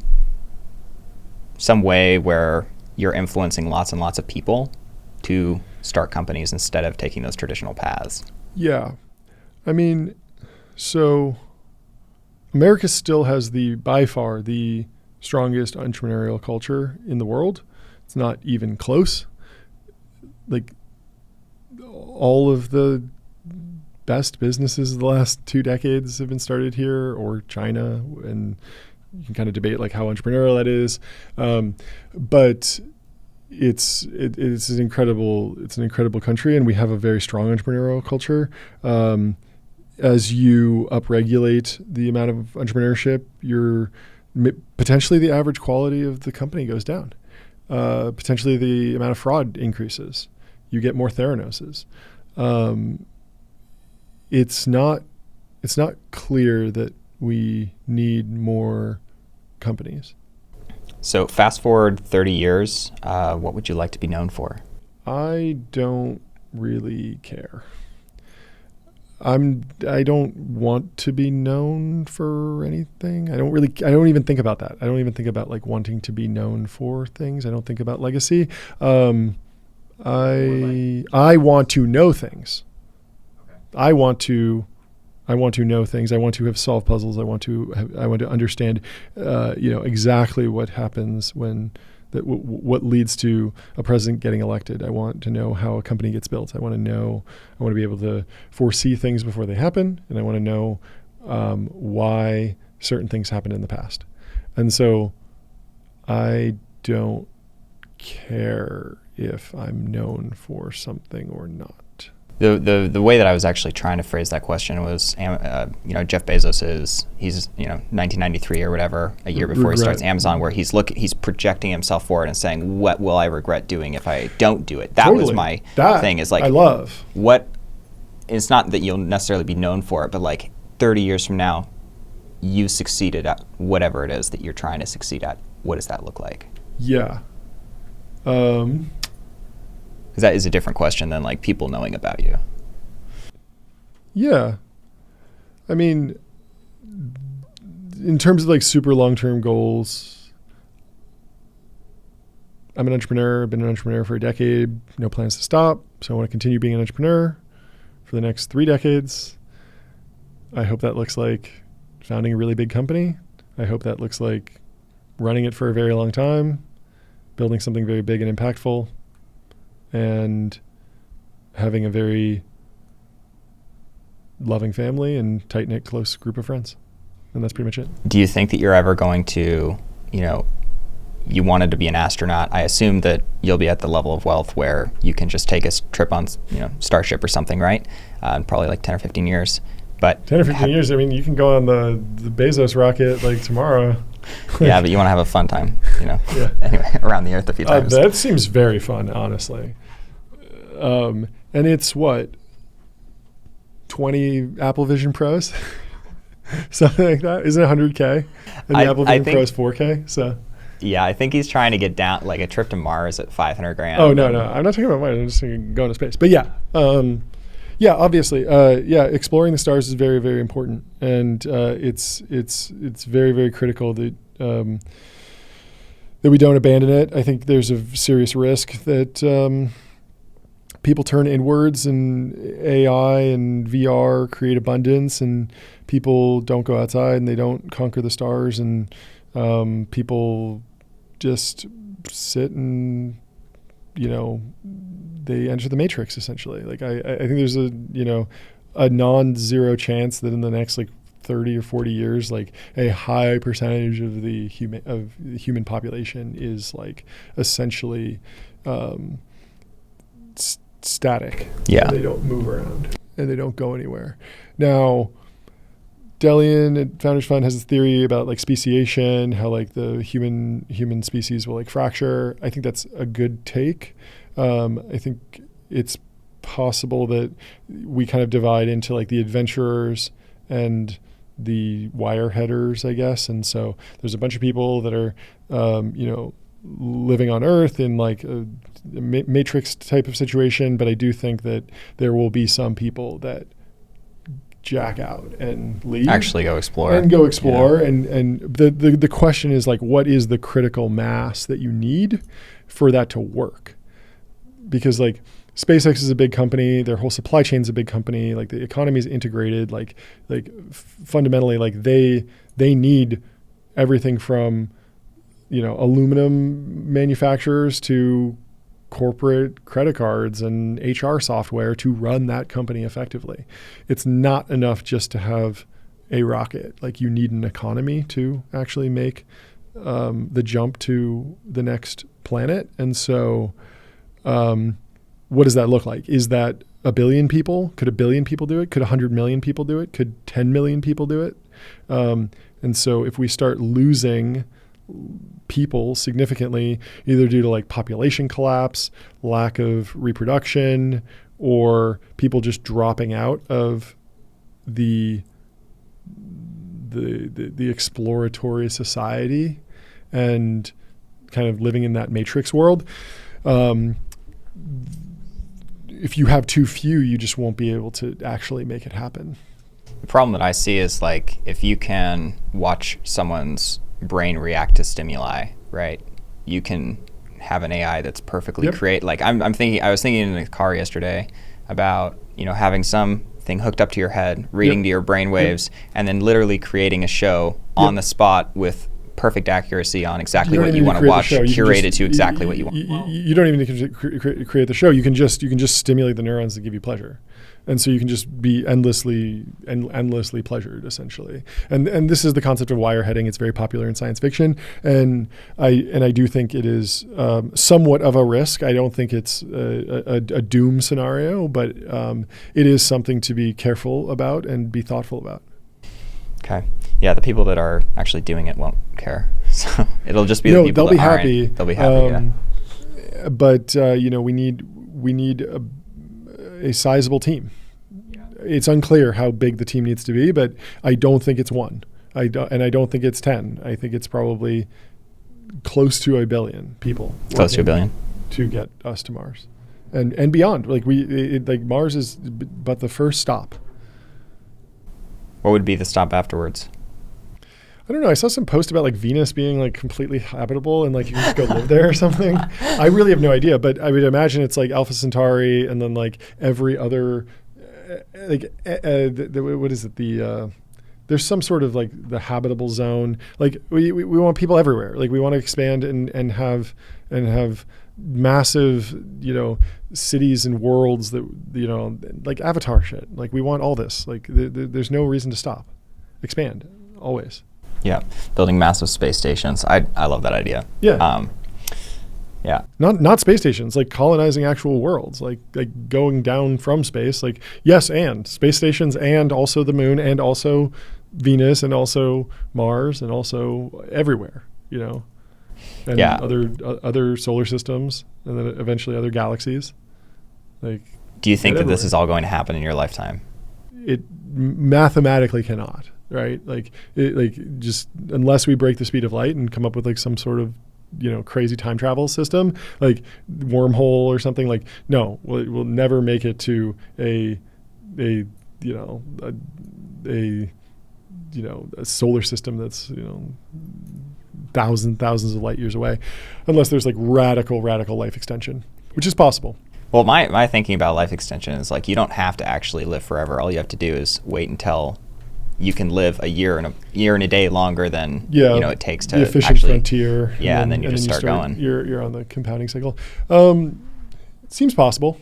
way where you're influencing lots and lots of people to start companies instead of taking those traditional paths. Yeah. I mean, so America still has by far the strongest entrepreneurial culture in the world. It's not even close. All of the best businesses of the last 2 decades have been started here or China, and you can kind of debate how entrepreneurial that is, but it's an incredible country, and we have a very strong entrepreneurial culture. As you upregulate the amount of entrepreneurship, potentially the average quality of the company goes down. Potentially the amount of fraud increases. you get more Theranoses. It's not clear that we need more companies. So fast forward 30 years, what would you like to be known for? I don't really care. I don't want to be known for anything. I don't even think about that. I don't even think about like wanting to be known for things. I don't think about legacy. I want to know things. Okay. I want to know things. I want to have solved puzzles. I want to understand, exactly what happens what leads to a president getting elected. I want to know how a company gets built. I want to be able to foresee things before they happen, and I want to know why certain things happened in the past. And so I don't care if I'm known for something or not. The way that I was actually trying to phrase that question was, Jeff Bezos he's 1993 or whatever, a year before he starts Amazon, where he's projecting himself forward and saying, what will I regret doing if I don't do it? That totally. Was my thing, is like, I love what. It's not that you'll necessarily be known for it, but like 30 years from now, you succeeded at whatever it is that you're trying to succeed at. What does that look like? Yeah. Because that is a different question than like people knowing about you. Yeah. I mean, in terms of like super long-term goals, I'm an entrepreneur. I've been an entrepreneur for a decade. No plans to stop. So I want to continue being an entrepreneur for the next 3 decades. I hope that looks like founding a really big company. I hope that looks like running it for a very long time, building something very big and impactful, and having a very loving family and tight-knit, close group of friends. And that's pretty much it. Do you think that you're ever going to, you wanted to be an astronaut. I assume that you'll be at the level of wealth where you can just take a trip on, Starship or something, right? In probably like 10 or 15 years. But 10 or 15 years, I mean, you can go on the Bezos rocket like tomorrow. Yeah, but you want to have a fun time, Yeah. Anyway, around the Earth a few times. That seems very fun, honestly. And it's what, 20 Apple Vision Pros? Something like that? Isn't it 100K? And the Apple Vision Pro is 4K, so. Yeah, I think he's trying to get down, like a trip to Mars at $500,000. Oh, no. I'm not talking about mine. I'm just going to space. But yeah. Yeah, obviously. Exploring the stars is very, very important. And it's very, very critical that we don't abandon it. I think there's a serious risk that people turn inwards, and AI and VR create abundance, and people don't go outside and they don't conquer the stars, and people just sit and, they enter the matrix essentially. Like I think there's a non-zero chance that in the next like 30 or 40 years, like a high percentage of the human population is like essentially static. Yeah. They don't move around and they don't go anywhere. Now, Delian at Founders Fund has this theory about like speciation, how like the human species will like fracture. I think that's a good take. I think it's possible that we kind of divide into like the adventurers and the wireheaders, I guess. And so there's a bunch of people that are, living on Earth in like a matrix type of situation. But I do think that there will be some people that jack out and leave. Actually go explore. Yeah. And the question is like, what is the critical mass that you need for that to work? Because like SpaceX is a big company, their whole supply chain is a big company, like the economy is integrated, like fundamentally, like they need everything from, aluminum manufacturers to corporate credit cards and HR software to run that company effectively. It's not enough just to have a rocket. Like you need an economy to actually make the jump to the next planet. And so what does that look like? Is that a billion people? Could a billion people do it? Could 100 million people do it? Could 10 million people do it? And so if we start losing people significantly, either due to like population collapse, lack of reproduction, or people just dropping out of the exploratory society and kind of living in that matrix world. If you have too few, you just won't be able to actually make it happen. The problem that I see is like if you can watch someone's brain react to stimuli, right? You can have an AI that's perfectly create. Like I was thinking in the car yesterday about, having something hooked up to your head, reading to your brain waves, and then literally creating a show on the spot with perfect accuracy on exactly what you want to watch, curated to exactly what you want. You don't even need to create the show. You can just stimulate the neurons that give you pleasure. And so you can just be endlessly pleasured, essentially. And this is the concept of wireheading. It's very popular in science fiction, and I do think it is somewhat of a risk. I don't think it's a doom scenario, but it is something to be careful about and be thoughtful about. Okay. Yeah, the people that are actually doing it won't care. So it'll just be the people they'll that aren't. Happy. They'll be happy. But we need a sizable team. It's unclear how big the team needs to be, but I don't think it's one. I don't think it's 10. I think it's probably close to 1 billion people. Close to 1 billion to get us to Mars, and beyond. Like Mars is but the first stop. What would be the stop afterwards? I don't know. I saw some post about like Venus being like completely habitable and like you can just go live there or something. I really have no idea, but I would imagine it's like Alpha Centauri and then like every other, what is it? There's some sort of like the habitable zone. Like we want people everywhere. Like we want to expand and have massive, cities and worlds that, like Avatar shit. Like we want all this. Like there's no reason to stop. Expand always. Yeah, building massive space stations. I love that idea. Yeah. Yeah. Not space stations, like colonizing actual worlds, like going down from space. Like yes, and space stations, and also the moon, and also Venus, and also Mars, and also everywhere. And other solar systems, and then eventually other galaxies. Like, do you think that this is all going to happen in your lifetime? It mathematically cannot. Right, just unless we break the speed of light and come up with like some sort of crazy time travel system, like wormhole or something. Like no, we'll never make it to a solar system that's thousands of light years away, unless there's like radical life extension, which is possible. Well, my thinking about life extension is like you don't have to actually live forever. All you have to do is wait until you can live a year and a day longer than it takes to the efficient actually, frontier. Yeah, and then you just start going. You're on the compounding cycle. It seems possible.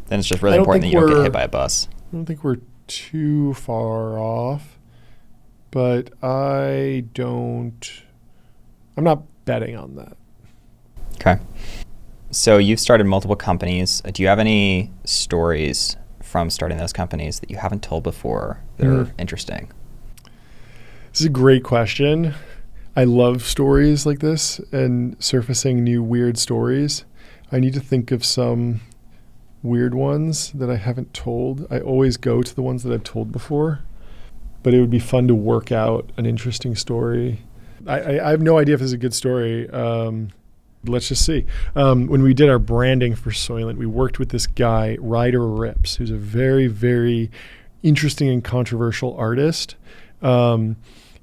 Then it's just really important that you don't get hit by a bus. I don't think we're too far off, but I'm not betting on that. Okay. So you've started multiple companies. Do you have any stories from starting those companies that you haven't told before that are interesting? This is a great question. I love stories like this and surfacing new weird stories. I need to think of some weird ones that I haven't told. I always go to the ones that I've told before, but it would be fun to work out an interesting story. I have no idea if this is a good story. Let's just see. When we did our branding for Soylent, we worked with this guy, Ryder Rips, who's a very, very interesting and controversial artist.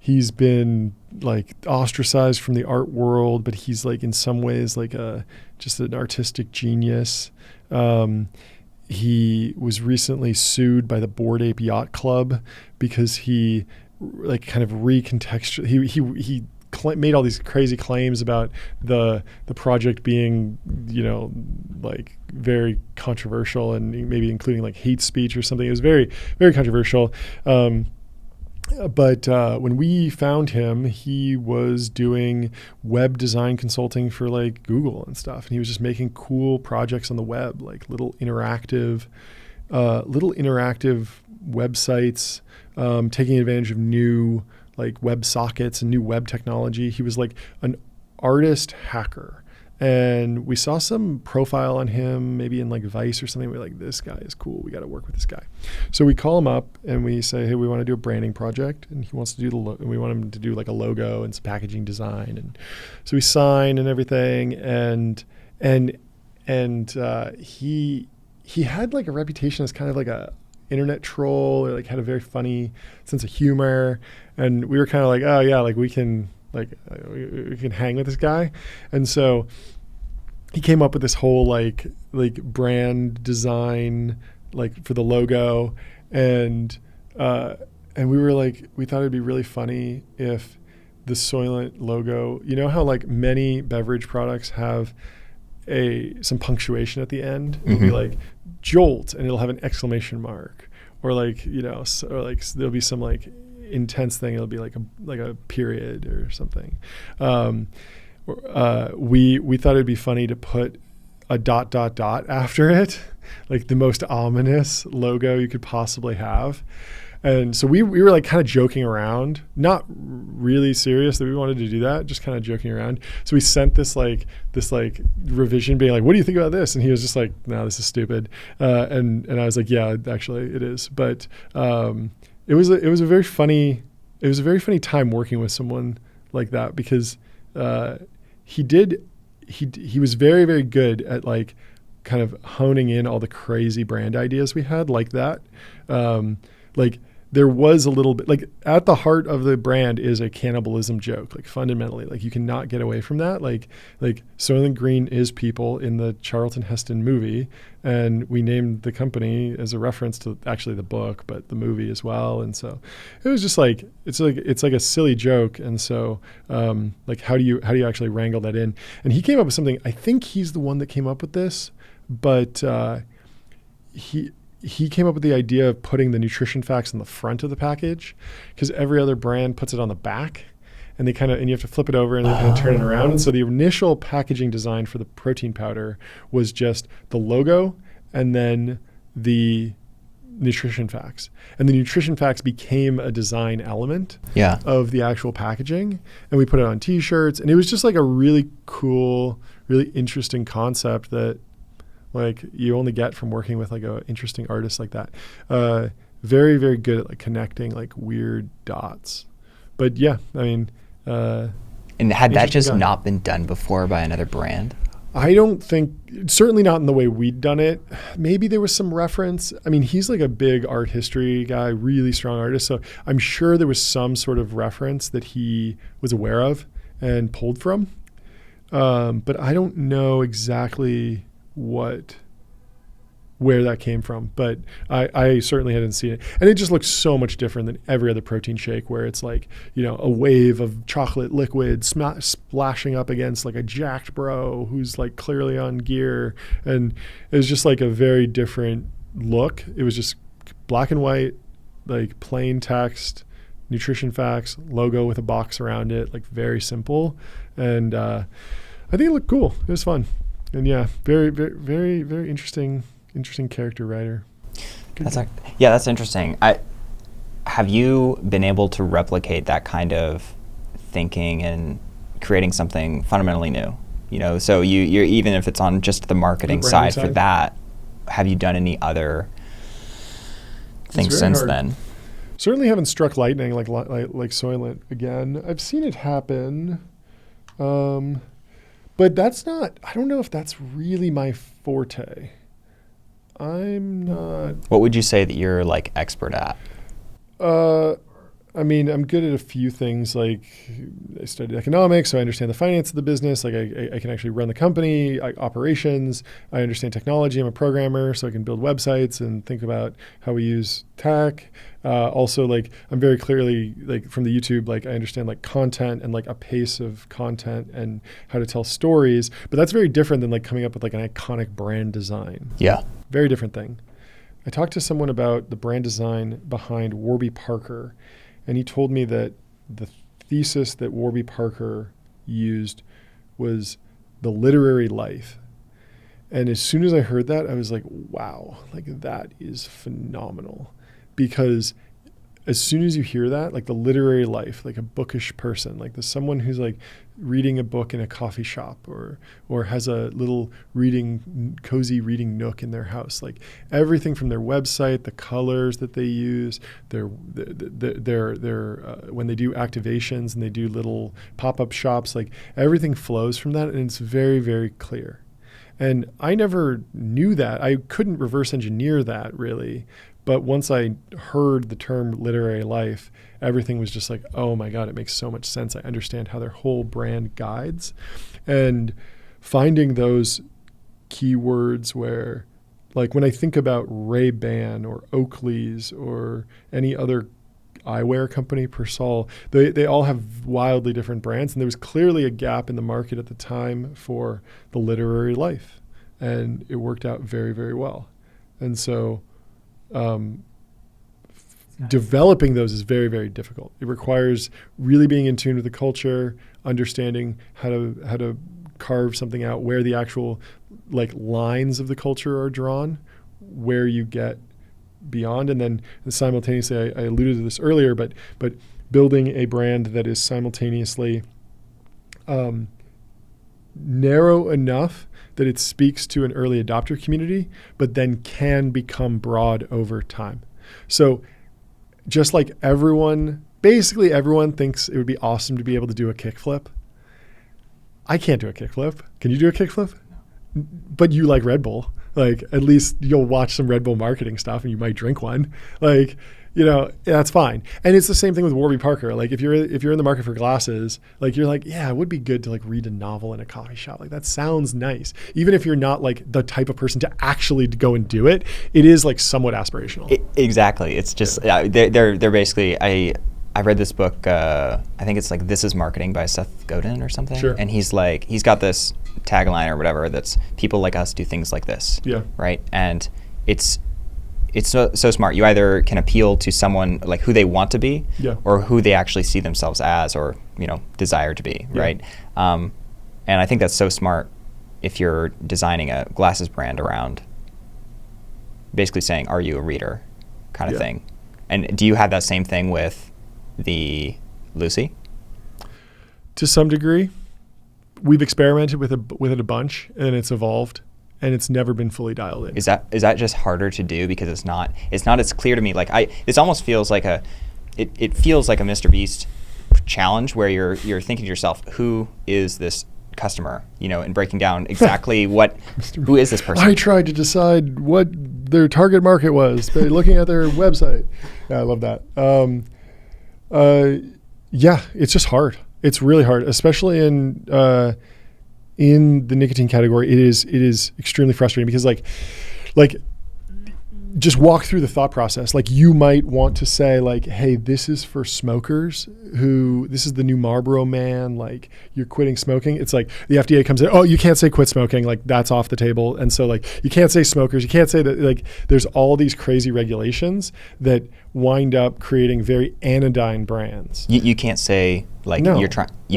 He's been like ostracized from the art world, but he's like in some ways like just an artistic genius. He was recently sued by the Bored Ape Yacht Club because he like kind of he made all these crazy claims about the project being, like very controversial and maybe including like hate speech or something. It was very, very controversial. But when we found him, he was doing web design consulting for like Google and stuff. And he was just making cool projects on the web, like little interactive websites, taking advantage of new like web sockets and new web technology. He was like an artist hacker. And we saw some profile on him, maybe in like Vice or something. We're like, this guy is cool. We got to work with this guy. So we call him up and we say, hey, we want to do a branding project. And he wants to do and we want him to do like a logo and some packaging design. And so we sign and everything. And he had like a reputation as kind of like a internet troll, or like had a very funny sense of humor. And we were kind of like, oh yeah, like we can hang with this guy. And so he came up with this whole like brand design, like for the logo. And we were like, we thought it'd be really funny if the Soylent logo, you know how like many beverage products have some punctuation at the end? It'll be like Jolt and it'll have an exclamation mark, or like, you know, or like there'll be some like intense thing. It'll be like a period or something. We thought it'd be funny to put a ... after it, like the most ominous logo you could possibly have. And so we were like kind of joking around, not really serious that we wanted to do that, just kind of joking around. So we sent this revision being like, what do you think about this? And he was just like, no, this is stupid. And I was like, yeah, actually it is. But it was a very funny time working with someone like that, because he was very, very good at like kind of honing in all the crazy brand ideas we had like that. Like there was a little bit, like at the heart of the brand is a cannibalism joke, like fundamentally, like you cannot get away from that. Like Soylent Green is people in the Charlton Heston movie, and we named the company as a reference to actually the book, but the movie as well. And so it was just like, it's like a silly joke. And so like how do you actually wrangle that in? And he came up with something, I think he's the one that came up with this, but he came up with the idea of putting the nutrition facts on the front of the package, because every other brand puts it on the back, and you have to flip it over and kind of turn it around. And so the initial packaging design for the protein powder was just the logo and then the nutrition facts. And the nutrition facts became a design element of the actual packaging. And we put it on t-shirts, and it was just like a really cool, really interesting concept that like you only get from working with like a interesting artist like that. Very, very good at like connecting like weird dots. But yeah, I mean, and had that just not been done before by another brand? I don't think, certainly not in the way we'd done it. Maybe there was some reference. I mean, he's like a big art history guy, really strong artist. So I'm sure there was some sort of reference that he was aware of and pulled from. But I don't know exactly where that came from, but I certainly hadn't seen it. And it just looks so much different than every other protein shake, where it's like, you know, a wave of chocolate liquid splashing up against like a jacked bro who's like clearly on gear. And it was just like a very different look. It was just black and white, like plain text, nutrition facts, logo with a box around it, like very simple. And I think it looked cool. It was fun. And yeah, very, very, very, very interesting character writer. That's interesting. Have you been able to replicate that kind of thinking and creating something fundamentally new? You know, so you're even if it's on just the marketing side for that, have you done any other things since then? Certainly haven't struck lightning like Soylent again. I've seen it happen. But that's not, I don't know if that's really my forte. I'm not. What would you say that you're like expert at? I mean, I'm good at a few things. Like I studied economics, so I understand the finance of the business. Like I can actually run the company, operations. I understand technology. I'm a programmer, so I can build websites and think about how we use tech. Also, like I'm very clearly like from the YouTube, like I understand like content and like a pace of content and how to tell stories. But that's very different than like coming up with like an iconic brand design. Yeah, very different thing. I talked to someone about the brand design behind Warby Parker. And he told me that the thesis that Warby Parker used was the literary life. And as soon as I heard that, I was like, wow, like that is phenomenal. Because as soon as you hear that, like the literary life, like a bookish person, like someone who's like reading a book in a coffee shop or has a little cozy reading nook in their house. Like everything from their website, the colors that they use, their when they do activations and they do little pop-up shops, like everything flows from that, and it's very, very clear. And I never knew that. I couldn't reverse engineer that really. But once I heard the term literary life, everything was just like, oh my God, it makes so much sense. I understand how their whole brand guides. And finding those keywords where, like when I think about Ray-Ban or Oakley's or any other eyewear company, Persol, they all have wildly different brands. And there was clearly a gap in the market at the time for the literary life. And it worked out very, very well. And so developing those is very, very difficult. It requires really being in tune with the culture, understanding how to carve something out, where the actual like lines of the culture are drawn, where you get beyond, and then simultaneously, I alluded to this earlier, but building a brand that is simultaneously narrow enough that it speaks to an early adopter community, but then can become broad over time. So just like basically everyone thinks it would be awesome to be able to do a kickflip. I can't do a kickflip. Can you do a kickflip? No. But you like Red Bull. Like at least you'll watch some Red Bull marketing stuff and you might drink one. Like, that's fine. And it's the same thing with Warby Parker. Like if you're in the market for glasses, like you're like, yeah, it would be good to like read a novel in a coffee shop. Like that sounds nice. Even if you're not like the type of person to actually go and do it, it is like somewhat aspirational. Exactly. It's just they're basically I read this book. I think it's like This Is Marketing by Seth Godin or something. Sure. And he's got this tagline or whatever that's people like us do things like this. Yeah. Right. And it's so smart. You either can appeal to someone like who they want to be, or who they actually see themselves as, or desire to be, right? And I think that's so smart if you're designing a glasses brand around basically saying, "Are you a reader?" kind of thing. And do you have that same thing with the Lucy? To some degree, we've experimented with it a bunch, and it's evolved. And it's never been fully dialed in. Is that just harder to do because it's not as clear to me? Like this almost feels like it feels like a Mr. Beast challenge where you're thinking to yourself, who is this customer? And breaking down exactly who is this person? I tried to decide what their target market was by looking at their website. Yeah, I love that. It's just hard. It's really hard, especially in the nicotine category. It is extremely frustrating because like just walk through the thought process. Like you might want to say like, hey, this is for smokers this is the new Marlboro man, like you're quitting smoking. It's like the FDA comes in, oh, you can't say quit smoking, like that's off the table. And so like you can't say smokers, you can't say that, like there's all these crazy regulations that wind up creating very anodyne brands. You can't say like no. You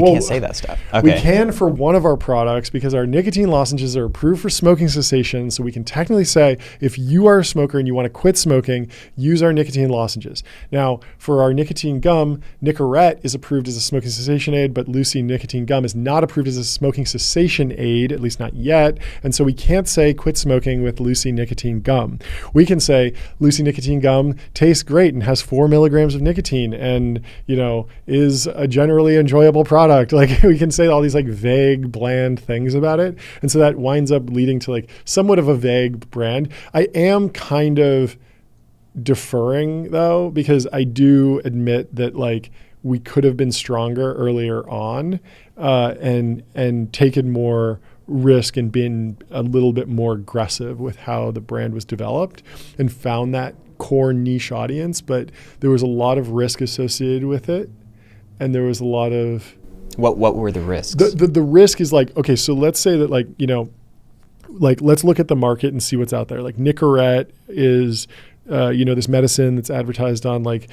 can't say that stuff. Okay. We can for one of our products because our nicotine lozenges are approved for smoking cessation. So we can technically say if you are a smoker and you want to quit smoking, use our nicotine lozenges. Now for our nicotine gum, Nicorette is approved as a smoking cessation aid, but Lucy nicotine gum is not approved as a smoking cessation aid, at least not yet. And so we can't say quit smoking with Lucy nicotine gum. We can say Lucy nicotine gum tastes great and has 4 milligrams of nicotine and, is a generally enjoyable product. Like we can say all these like vague, bland things about it. And so that winds up leading to like somewhat of a vague brand. I am kind of deferring though, because I do admit that like we could have been stronger earlier on and taken more risk and been a little bit more aggressive with how the brand was developed and found that core niche audience. But there was a lot of risk associated with it. And there was a lot of... What were the risks? The risk is like, okay, so let's say that like, like let's look at the market and see what's out there. Like Nicorette is... this medicine that's advertised on like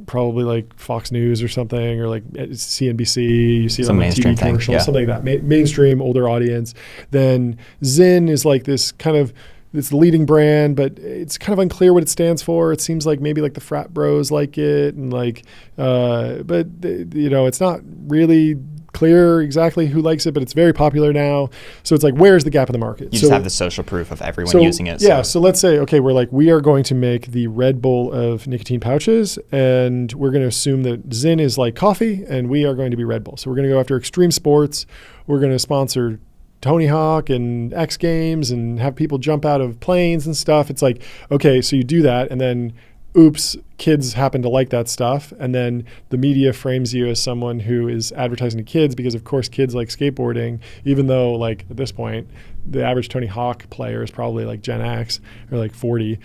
probably like Fox News or something, or like CNBC, you see it on like TV commercials, something like that, mainstream, older audience. Then Zyn is like this kind of, it's the leading brand, but it's kind of unclear what it stands for. It seems like maybe like the frat bros like it, and like, but it's not really clear exactly who likes it, but it's very popular now. So it's like, where's the gap in the market? You just have the social proof of everyone using it. Yeah. So let's say, okay, we are going to make the Red Bull of nicotine pouches, and we're going to assume that Zyn is like coffee, and we are going to be Red Bull. So we're going to go after extreme sports. We're going to sponsor Tony Hawk and X Games and have people jump out of planes and stuff. It's like, okay, so you do that, and then oops, kids happen to like that stuff. And then the media frames you as someone who is advertising to kids because, of course, kids like skateboarding, even though, like, at this point, the average Tony Hawk player is probably like Gen X or like 40.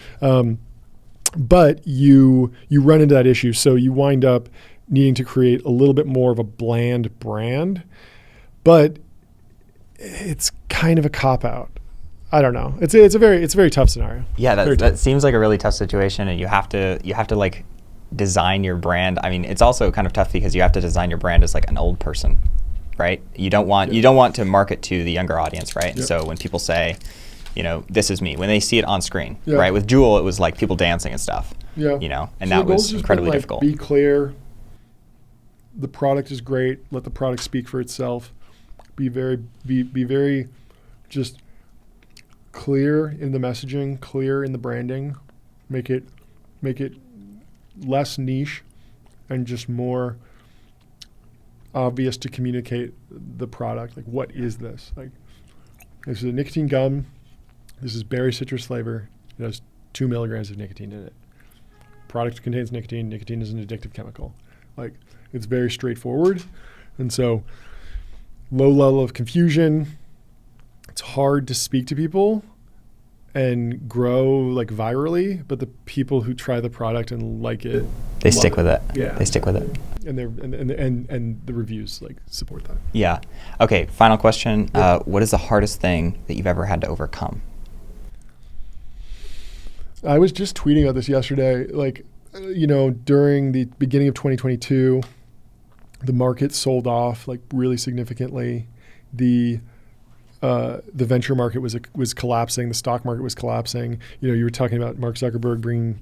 But you run into that issue. So you wind up needing to create a little bit more of a bland brand. But it's kind of a cop-out. I don't know. It's a very tough scenario. Yeah, that seems like a really tough situation, and you have to like design your brand. I mean, it's also kind of tough because you have to design your brand as like an old person, right? You don't want to market to the younger audience, right? Yep. So when people say, this is me, when they see it on screen, right? With Juul, it was like people dancing and stuff. Yeah. And so that was incredibly difficult. Be clear. The product is great. Let the product speak for itself. Be very just clear in the messaging, clear in the branding, make it less niche and just more obvious to communicate the product. Like, what is this? Like, this is a nicotine gum. This is berry citrus flavor. It has 2 milligrams of nicotine in it. Product contains nicotine. Nicotine is an addictive chemical. Like, it's very straightforward. And so low level of confusion. It's hard to speak to people and grow like virally, but the people who try the product and like it, they stick with it. Yeah, they stick with it, and the reviews like support that. Yeah. Okay. Final question. What is the hardest thing that you've ever had to overcome? I was just tweeting about this yesterday. Like, during the beginning of 2022, the market sold off like really significantly. The venture market was collapsing. The stock market was collapsing. You were talking about Mark Zuckerberg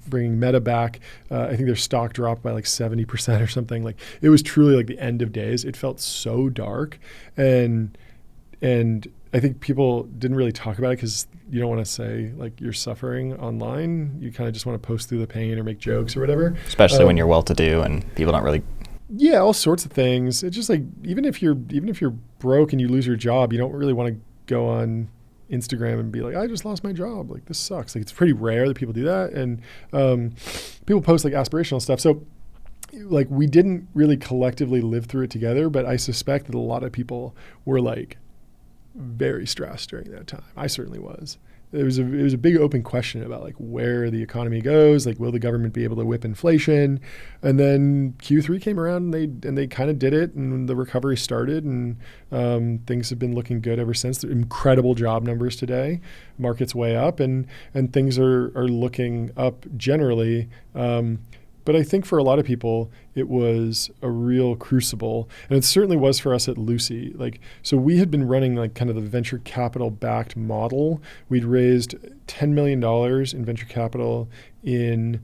bringing Meta back. I think their stock dropped by like 70% or something. Like, it was truly like the end of days. It felt so dark, and I think people didn't really talk about it because you don't want to say like you're suffering online. You kind of just want to post through the pain or make jokes or whatever. Especially when you're well-to-do and people don't really. Yeah, all sorts of things. It's just like even if you're broke and you lose your job, you don't really want to go on Instagram and be like, I just lost my job. Like, this sucks. Like, it's pretty rare that people do that. And people post like aspirational stuff. So like, we didn't really collectively live through it together, but I suspect that a lot of people were like very stressed during that time. I certainly was. It was a big open question about like where the economy goes. Like, will the government be able to whip inflation? And then Q3 came around and they kind of did it, and the recovery started, and things have been looking good ever since. They're incredible job numbers today. Market's way up, and things are looking up generally. But I think for a lot of people, it was a real crucible. And it certainly was for us at Lucy. Like, so we had been running like kind of the venture capital backed model. We'd raised $10 million in venture capital in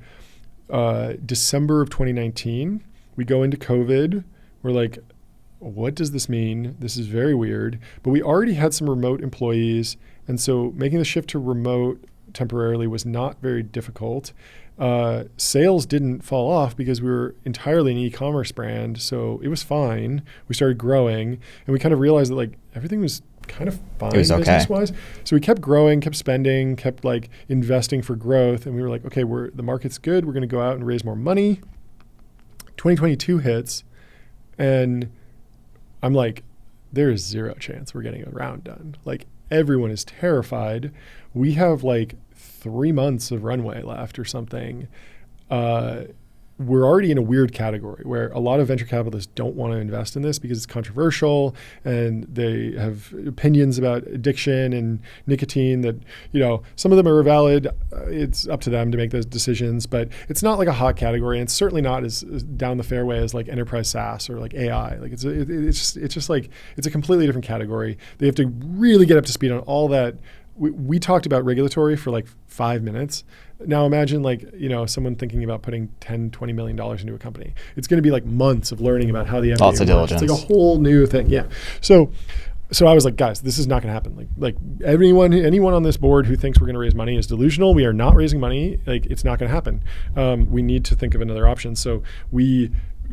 December of 2019. We go into COVID. We're like, what does this mean? This is very weird. But we already had some remote employees. And so making the shift to remote temporarily was not very difficult. Sales didn't fall off because we were entirely an e-commerce brand, so it was fine. We started growing, and we kind of realized that like everything was kind of fine business-wise. So we kept growing, kept spending, kept like investing for growth, and we were like, okay, the market's good. We're going to go out and raise more money. 2022 hits, and I'm like, there is zero chance we're getting a round done. Like, everyone is terrified. We have like 3 months of runway left or something. We're already in a weird category where a lot of venture capitalists don't want to invest in this because it's controversial and they have opinions about addiction and nicotine that, some of them are valid. It's up to them to make those decisions, but it's not like a hot category, and it's certainly not as down the fairway as like enterprise SaaS or like AI. Like, it's just like, it's a completely different category. They have to really get up to speed on all that. We talked about regulatory for like 5 minutes. Now imagine like, someone thinking about putting $10-20 million into a company. It's going to be like months of learning about how the M&A Lots of works. diligence. It's like a whole new thing. Yeah. So I was like, guys, this is not going to happen. Like anyone on this board who thinks we're going to raise money is delusional. We are not raising money. Like, it's not going to happen. We need to think of another option. So we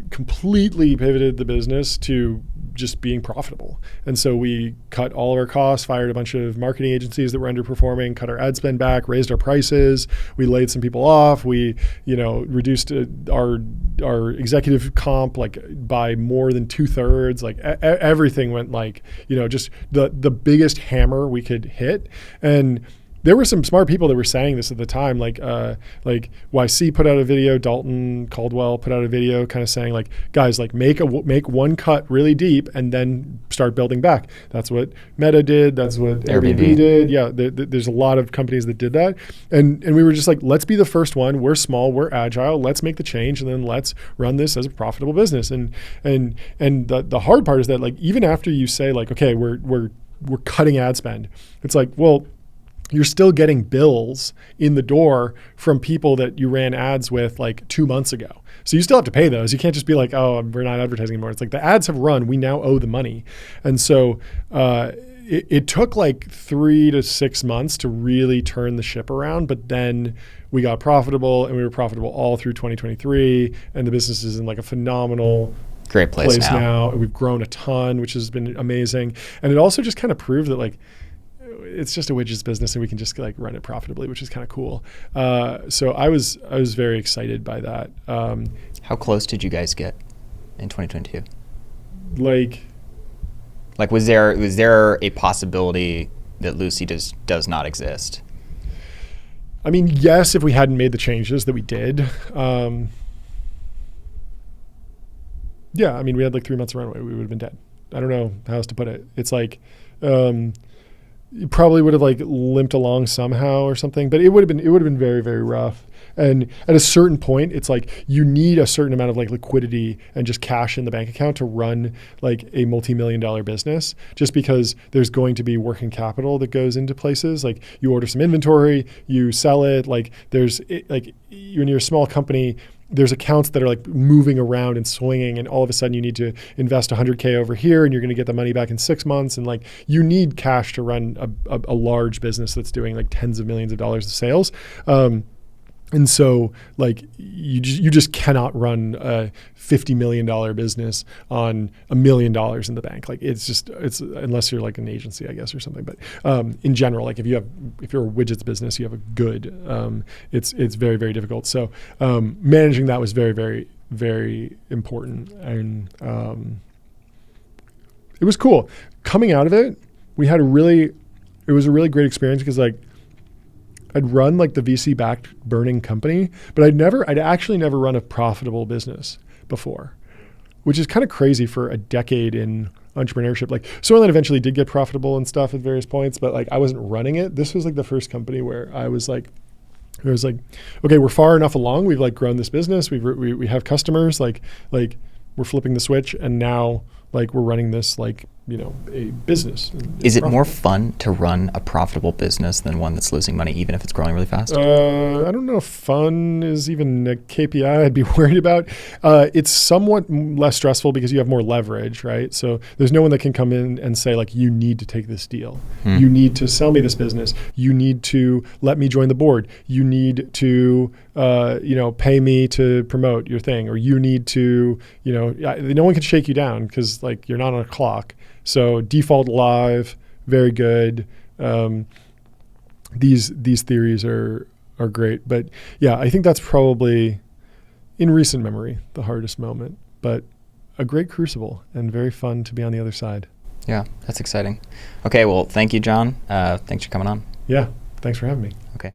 completely pivoted the business to just being profitable. And so we cut all of our costs, fired a bunch of marketing agencies that were underperforming, cut our ad spend back, raised our prices. We laid some people off. We, reduced our executive comp like by more than 2/3. Like everything went like, just the biggest hammer we could hit. And there were some smart people that were saying this at the time, like YC put out a video, Dalton Caldwell put out a video kind of saying like, guys, like make one cut really deep and then start building back. That's what Meta did. That's what Airbnb did. Yeah, there's a lot of companies that did that. And we were just like, let's be the first one. We're small, we're agile. Let's make the change and then let's run this as a profitable business. And the hard part is that like, even after you say like, okay, we're cutting ad spend, it's like, well, you're still getting bills in the door from people that you ran ads with like 2 months ago. So you still have to pay those. You can't just be like, oh, we're not advertising anymore. It's like the ads have run. We now owe the money. And so it took like 3 to 6 months to really turn the ship around. But then we got profitable, and we were profitable all through 2023. And the business is in like a phenomenal great place now. And we've grown a ton, which has been amazing. And it also just kind of proved that like, it's just a widgets business and we can just like run it profitably, which is kind of cool. So I was very excited by that. How close did you guys get in 2022? Like was there a possibility that Lucy does not exist? I mean, yes, if we hadn't made the changes that we did. Yeah, I mean, we had like 3 months of runway. We would have been dead. I don't know how else to put it. It's like, you probably would have like limped along somehow or something, but it would have been very, very rough. And at a certain point, it's like you need a certain amount of like liquidity and just cash in the bank account to run like a multi-million-dollar business, just because there's going to be working capital that goes into places. Like you order some inventory, you sell it. Like like when you're a small company, there's accounts that are like moving around and swinging, and all of a sudden you need to invest $100K over here and you're going to get the money back in 6 months. And like you need cash to run a large business that's doing like tens of millions of dollars of sales. And so like you just cannot run a $50 million business on $1 million in the bank. Like it's unless you're like an agency, I guess, or something. But in general, like if you're a widgets business, you have a good, it's very, very difficult. So managing that was very, very, very important. And it was cool. Coming out of it, it was a really great experience because like, I'd run like the VC-backed burning company, but I'd actually never run a profitable business before, which is kind of crazy for a decade in entrepreneurship. Like Soylent eventually did get profitable and stuff at various points, but like I wasn't running it. This was like the first company where I was like, okay, we're far enough along. We've like grown this business. We have customers. Like we're flipping the switch, and now like we're running this like, a business. Is it more fun to run a profitable business than one that's losing money, even if it's growing really fast? I don't know if fun is even a KPI I'd be worried about. It's somewhat less stressful because you have more leverage, right? So there's no one that can come in and say like, you need to take this deal. You need to sell me this business. You need to let me join the board. You need to, pay me to promote your thing, or you need to, no one can shake you down because like you're not on a clock. So default live, very good. These theories are great, but yeah, I think that's probably in recent memory the hardest moment, but a great crucible and very fun to be on the other side. Yeah, that's exciting. Okay, well, thank you, John. Thanks for coming on. Yeah, thanks for having me. Okay.